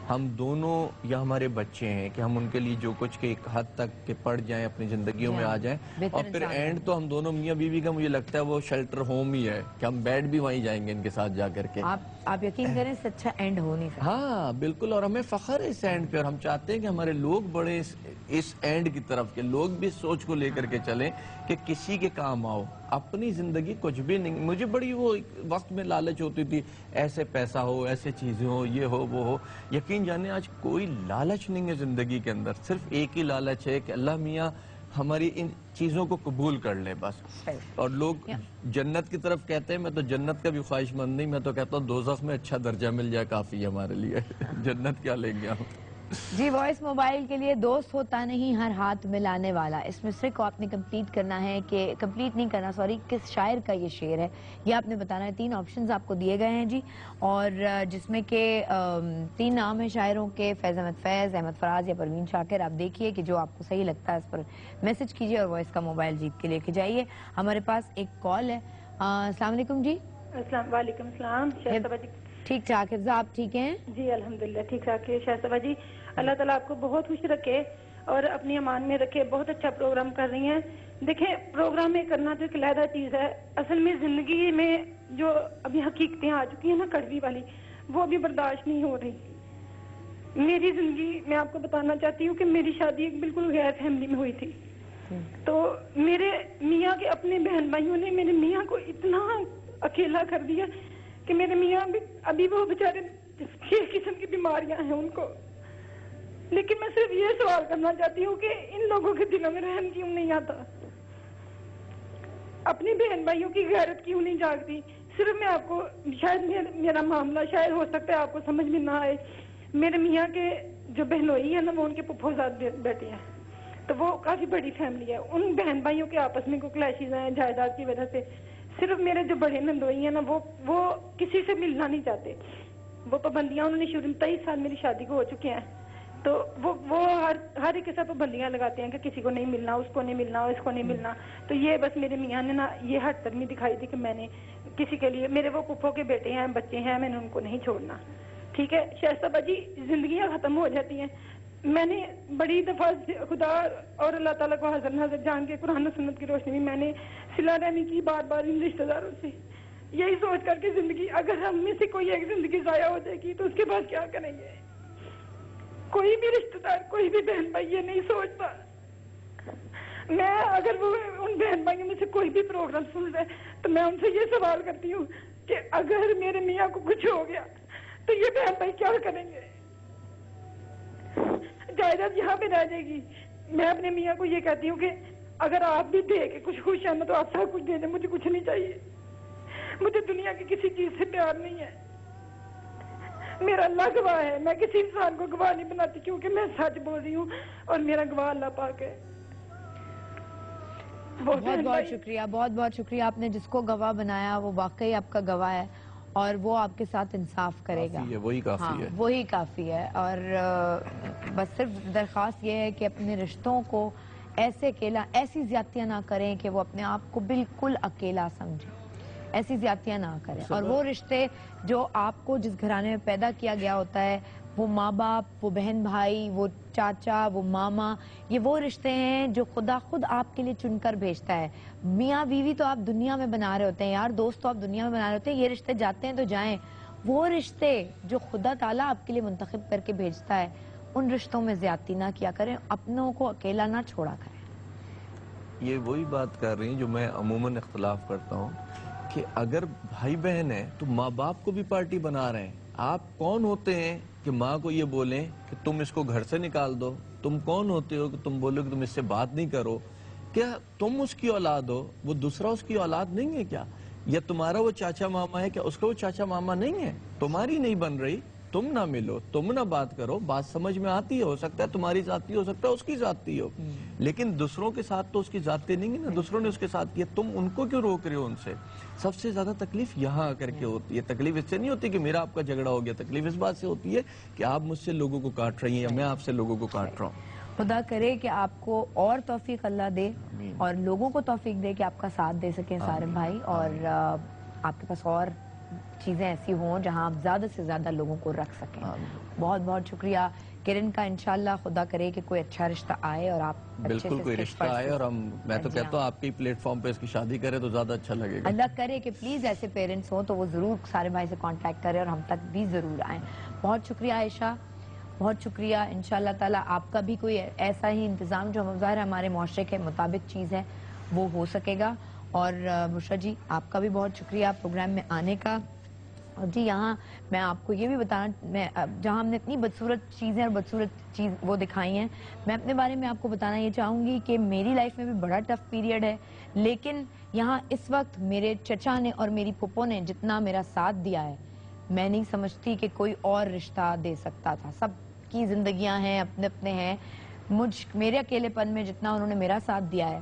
D: ہم دونوں یا ہمارے بچے ہیں کہ ہم ان کے لیے جو کچھ کہ ایک حد تک کہ پڑ جائیں, اپنی زندگیوں میں آ جائیں, اور پھر اینڈ تو ہم دونوں میاں بیوی کا مجھے لگتا ہے وہ شیلٹر ہوم ہی ہے کہ ہم بیڈ بھی وہیں جائیں گے ان کے ساتھ جا کر کے.
A: آپ یقین کریں اس اچھا اینڈ ہو نہیں سکتا.
D: ہاں بالکل, اور ہمیں فخر ہے اس اینڈ پہ, اور ہم چاہتے ہیں کہ ہمارے لوگ بڑے اس اینڈ کی طرف, کے لوگ بھی سوچ کو لے کر کے چلیں کہ کسی کے کام آؤ. اپنی زندگی کچھ بھی نہیں. مجھے بڑی وہ وقت میں لالچ ہوتی تھی, ایسے پیسہ ہو, ایسے چیزیں ہو, یہ ہو وہ ہو. یقین جانے آج کوئی لالچ نہیں ہے زندگی کے اندر, صرف ایک ہی لالچ ہے کہ اللہ میاں ہماری ان چیزوں کو قبول کر لے بس. اور لوگ جنت کی طرف کہتے ہیں, میں تو جنت کا بھی خواہش مند نہیں, میں تو کہتا ہوں دوزخ میں اچھا درجہ مل جائے کافی ہے ہمارے لیے. جنت کیا لیں گے ہم.
A: جی وائس موبائل کے لیے دوست ہوتا نہیں ہر ہاتھ ملانے والا، اس مصرے کو آپ نے کمپلیٹ کرنا ہے کہ کمپلیٹ نہیں کرنا سوری، کس شاعر کا یہ شعر ہے یہ آپ نے بتانا ہے۔ 3 آپشنز آپ کو دیے گئے ہیں جی، اور جس میں کہ 3 نام ہیں شاعروں کے، فیض احمد فیض، احمد فراز یا پروین شاکر۔ آپ دیکھیے کہ جو آپ کو صحیح لگتا ہے اس پر میسج کیجیے اور وائس کا موبائل جیت کے لے کے جائیے۔ ہمارے پاس ایک کال ہے۔ السلام علیکم جی۔
H: وعلیکم السلام شہزادہ جی۔
A: ٹھیک ٹھاک حفظہ، آپ ٹھیک ہیں؟
H: جی الحمدللہ ٹھیک ٹھاک ہے شہزادہ جی، اللہ تعالیٰ آپ کو بہت خوش رکھے اور اپنی امان میں رکھے، بہت اچھا پروگرام کر رہی ہیں۔ دیکھیں پروگرام میں کرنا تو ایک علیحدہ چیز ہے، اصل میں زندگی میں جو ابھی حقیقتیں آ چکی ہیں نا کڑوی والی، وہ ابھی برداشت نہیں ہو رہی۔ میری زندگی میں آپ کو بتانا چاہتی ہوں کہ میری شادی ایک بالکل غیر فیملی میں ہوئی تھی، تو میرے میاں کے اپنے بہن بھائیوں نے میرے میاں کو اتنا اکیلا کر دیا کہ میرے میاں بھی ابھی وہ بیچارے 6 قسم کی بیماریاں ہیں ان کو۔ لیکن میں صرف یہ سوال کرنا چاہتی ہوں کہ ان لوگوں کے دلوں میں رحم کیوں نہیں آتا، اپنی بہن بھائیوں کی غیرت کیوں نہیں جاگتی؟ صرف میں آپ کو شاید میرا معاملہ شاید ہو سکتا ہے آپ کو سمجھ میں نہ آئے، میرے میاں کے جو بہنوئی ہیں نا وہ ان کے پھوپھوزاد بیٹے ہیں، تو وہ کافی بڑی فیملی ہے، ان بہن بھائیوں کے آپس میں کوئی کلیشز ہیں جائیداد کی وجہ سے۔ صرف میرے جو بڑے نندوئی ہیں نا وہ کسی سے ملنا نہیں چاہتے، وہ پابندیاں انہوں نے شروع میں 23 سال میری شادی کو ہو چکے ہیں، تو وہ ہر ایک کے ساتھ پابندیاں لگاتے ہیں کہ کسی کو نہیں ملنا، اس کو نہیں ملنا، اس کو نہیں ملنا۔ تو یہ بس میرے میاں نے نا یہ ہٹ کرنی دکھائی تھی کہ میں نے کسی کے لیے، میرے وہ پھپھو کے بیٹے ہیں بچے ہیں، میں نے ان کو نہیں چھوڑنا۔ ٹھیک ہے شہزادہ جی، زندگیاں ختم ہو جاتی ہیں، میں نے بڑی دفعہ خدا اور اللہ تعالیٰ کو حاضر ناظر جان کے قرآن و سنت کی روشنی میں نے صلہ رحمی کی بار بار ان رشتہ داروں سے، یہی سوچ کر کے زندگی اگر ہم میں سے کوئی ایک زندگی ضائع ہو جائے گی تو اس کے بعد کیا کریں گے؟ کوئی بھی رشتہ دار، کوئی بھی بہن بھائی یہ نہیں سوچتا۔ میں اگر وہ ان بہن بھائیوں میں سے کوئی بھی پروگرام سن رہے تو میں ان سے یہ سوال کرتی ہوں کہ اگر میرے میاں کو کچھ ہو گیا تو یہ بہن بھائی کیا کریں گے؟ جائیداد یہاں پہ رہ جائے گی۔ میں اپنے میاں کو یہ کہتی ہوں کہ اگر آپ بھی دے کے کچھ خوش ہیں تو آپ سب کچھ دے دیں، مجھے کچھ نہیں چاہیے، مجھے دنیا کی کسی چیز سے پیار نہیں ہے۔ میرا اللہ گواہ ہے، میں کسی انسان کو گواہ نہیں بناتی کیونکہ میں سچ بول رہی ہوں اور میرا گواہ اللہ پاک ہے۔
A: بہت بہت شکریہ، بہت بہت شکریہ۔ آپ نے جس کو گواہ بنایا وہ واقعی آپ کا گواہ ہے اور وہ آپ کے ساتھ انصاف کرے گا،
D: وہی کافی ہے،
A: وہی کافی ہے۔ اور بس صرف درخواست یہ ہے کہ اپنے رشتوں کو ایسے اکیلا، ایسی زیادتیاں نہ کریں کہ وہ اپنے آپ کو بالکل اکیلا سمجھیں، ایسی زیادتیاں نہ کریں۔ اور وہ رشتے جو آپ کو جس گھرانے میں پیدا کیا گیا ہوتا ہے، وہ ماں باپ، وہ بہن بھائی، وہ چاچا، وہ ماما، یہ وہ رشتے ہیں جو خدا خود آپ کے لیے چن کر بھیجتا ہے۔ میاں بیوی تو آپ دنیا میں بنا رہے ہوتے ہیں یار، دوست تو آپ دنیا میں بنا رہے ہوتے ہیں، یہ رشتے جاتے ہیں تو جائیں، وہ رشتے جو خدا تعالیٰ آپ کے لیے منتخب کر کے بھیجتا ہے ان رشتوں میں زیادتی نہ کیا کریں، اپنوں کو اکیلا نہ چھوڑا کریں۔
D: یہ وہی بات کر رہی ہیں جو میں عموماً اختلاف کرتا ہوں کہ اگر بھائی بہن ہیں تو ماں باپ کو بھی پارٹی بنا رہے ہیں۔ آپ کون ہوتے ہیں کہ ماں کو یہ بولیں کہ تم اس کو گھر سے نکال دو؟ تم کون ہوتے ہو کہ تم بولو کہ تم اس سے بات نہیں کرو؟ کیا تم اس کی اولاد ہو، وہ دوسرا اس کی اولاد نہیں ہے کیا؟ یا تمہارا وہ چاچا ماما ہے، کیا اس کا وہ چاچا ماما نہیں ہے؟ تمہاری نہیں بن رہی، تم نہ ملو، تم نہ بات کرو، بات سمجھ میں آتی ہے، ہو سکتا ہے تمہاری ذاتی ہو سکتا ہے اس کی ذاتی ہو، لیکن دوسروں کے ساتھ تو اس کی ذاتی نہیں ہے نا، دوسروں نے اس کے ساتھ کیا، تم ان کو کیوں روک رہے ہو ان سے؟ سب سے زیادہ تکلیف یہاں کر کے ہوتی ہے۔ تکلیف اس سے نہیں ہوتی کہ میرا آپ کا جھگڑا ہو گیا، تکلیف اس بات سے ہوتی ہے کہ آپ مجھ سے لوگوں کو کاٹ رہی ہیں یا میں آپ سے لوگوں کو کاٹ رہا ہوں۔
A: خدا کرے کہ آپ کو اور توفیق اللہ دے اور لوگوں کو توفیق دے کہ آپ کا ساتھ دے سکیں سارے بھائی، اور آپ کے پاس اور چیزیں ایسی ہوں جہاں آپ زیادہ سے زیادہ لوگوں کو رکھ سکیں۔ بہت بہت شکریہ کرن کا، انشاءاللہ خدا کرے کہ کوئی اچھا رشتہ آئے اور آپ
D: بالکل کوئی رشتہ آئے، اور میں تو کہتا ہوں آپ کی پلیٹ فارم پہ اس کی شادی کرے تو زیادہ اچھا لگے گا۔
A: اللہ کرے کہ پلیز ایسے پیرنٹس ہوں تو وہ ضرور سارے بھائی سے کانٹیکٹ کریں اور ہم تک بھی ضرور آئیں۔ بہت شکریہ عائشہ، بہت شکریہ۔ انشاءاللہ تعالیٰ آپ کا بھی کوئی ایسا ہی انتظام جو ظاہر ہمارے معاشرے کے مطابق چیز ہے وہ ہو سکے گا۔ اور بشرا جی آپ کا بھی بہت شکریہ پروگرام میں آنے کا۔ اور جی یہاں میں آپ کو یہ بھی بتانا، جہاں ہم نے اتنی بدصورت چیزیں اور بدصورت چیز وہ دکھائی ہیں، میں اپنے بارے میں آپ کو بتانا یہ چاہوں گی کہ میری لائف میں بھی بڑا ٹف پیریڈ ہے، لیکن یہاں اس وقت میرے چچا نے اور میری پھپھو نے جتنا میرا ساتھ دیا ہے میں نہیں سمجھتی کہ کوئی اور رشتہ دے سکتا تھا۔ سب کی زندگیاں ہیں, اپنے اپنے ہیں. میرے اکیلے پن میں جتنا انہوں نے میرا ساتھ دیا ہے,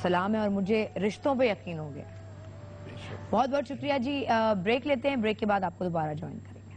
A: سلام ہے, اور مجھے رشتوں پہ یقین ہو گیا. بہت بہت شکریہ جی. بریک لیتے ہیں, بریک کے بعد آپ کو دوبارہ جوائن کریں گے.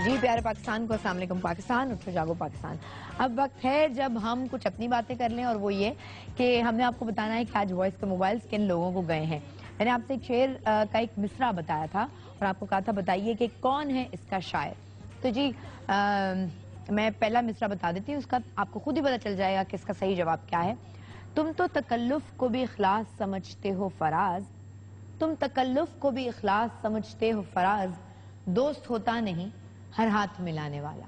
A: جی پیارے پاکستان کو السلام علیکم پاکستان, اٹھو جاگو پاکستان. اب وقت ہے جب ہم کچھ اپنی باتیں کر لیں, اور وہ یہ کہ ہم نے آپ کو بتانا ہے کہ آج وائس کے موبائلز کن لوگوں کو گئے ہیں. میں نے آپ سے ایک شعر کا ایک مصرع بتایا تھا اور آپ کو کہا تھا بتائیے کہ کون ہے اس کا شاعر. تو جی میں پہلا مصرع بتا دیتی ہوں, اس کا آپ کو خود ہی پتہ چل جائے گا کہ اس کا صحیح جواب کیا ہے. تم تو تکلف کو بھی اخلاص سمجھتے ہو فراز, تم تکلف کو بھی اخلاص سمجھتے ہو فراز, دوست ہوتا نہیں ہر ہاتھ ملانے والا.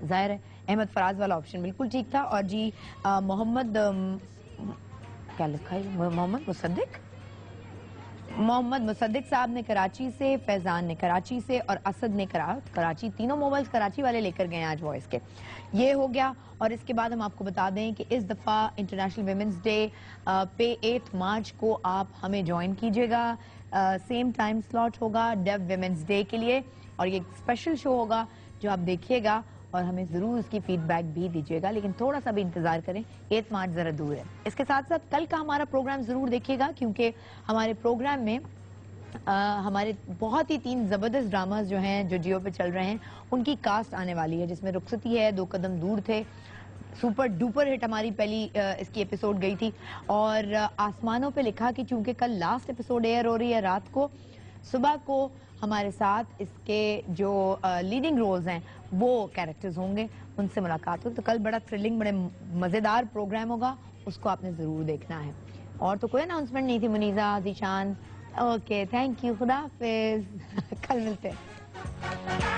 A: ظاہر ہے احمد فراز والا آپشن بالکل ٹھیک تھا. اور جی محمد کیا لکھا ہے, محمد مصدق صاحب نے کراچی سے, فیضان نے کراچی سے, اور اسد نے کراچی. تینوں موبائلز کراچی والے لے کر گئے آج وائس کے. یہ ہو گیا. اور اس کے بعد ہم آپ کو بتا دیں کہ اس دفعہ انٹرنیشنل ویمنز ڈے پہ 8 مارچ کو آپ ہمیں جوائن کیجئے گا. سیم ٹائم سلاٹ ہوگا ڈیو ویمنز ڈے کے لیے, اور یہ ایک اسپیشل شو ہوگا جو آپ دیکھیے گا, اور ہمیں ضرور اس کی فیڈ بیک بھی دیجیے گا, لیکن تھوڑا سا بھی انتظار کریں, 8 مارچ ذرا دور ہے. اس کے ساتھ ساتھ کل کا ہمارا پروگرام ضرور دیکھیے گا, کیونکہ ہمارے پروگرام میں ہمارے بہت ہی 3 زبردست ڈراماز جو ہیں جو جیو پہ چل رہے ہیں ان کی کاسٹ آنے والی ہے, جس میں رخصتی ہے, 2 قدم دور تھے, سپر ڈوپر ہٹ ہماری پہلی اس کی ایپیسوڈ گئی تھی, اور آسمانوں پہ لکھا کہ چونکہ کل لاسٹ ایپیسوڈ ایئر ہو رہی ہے رات کو, صبح کو ہمارے ساتھ اس کے جو لیڈنگ رولز ہیں وہ کیریکٹرز ہوں گے, ان سے ملاقات ہوگی. تو کل بڑا تھرلنگ, بڑے مزیدار پروگرام ہوگا, اس کو آپ نے ضرور دیکھنا ہے. اور تو کوئی اناؤنسمنٹ نہیں تھی Muneeza, Zeeshan. Okay, thank you, خدا حافظ. کل ملتے ہیں.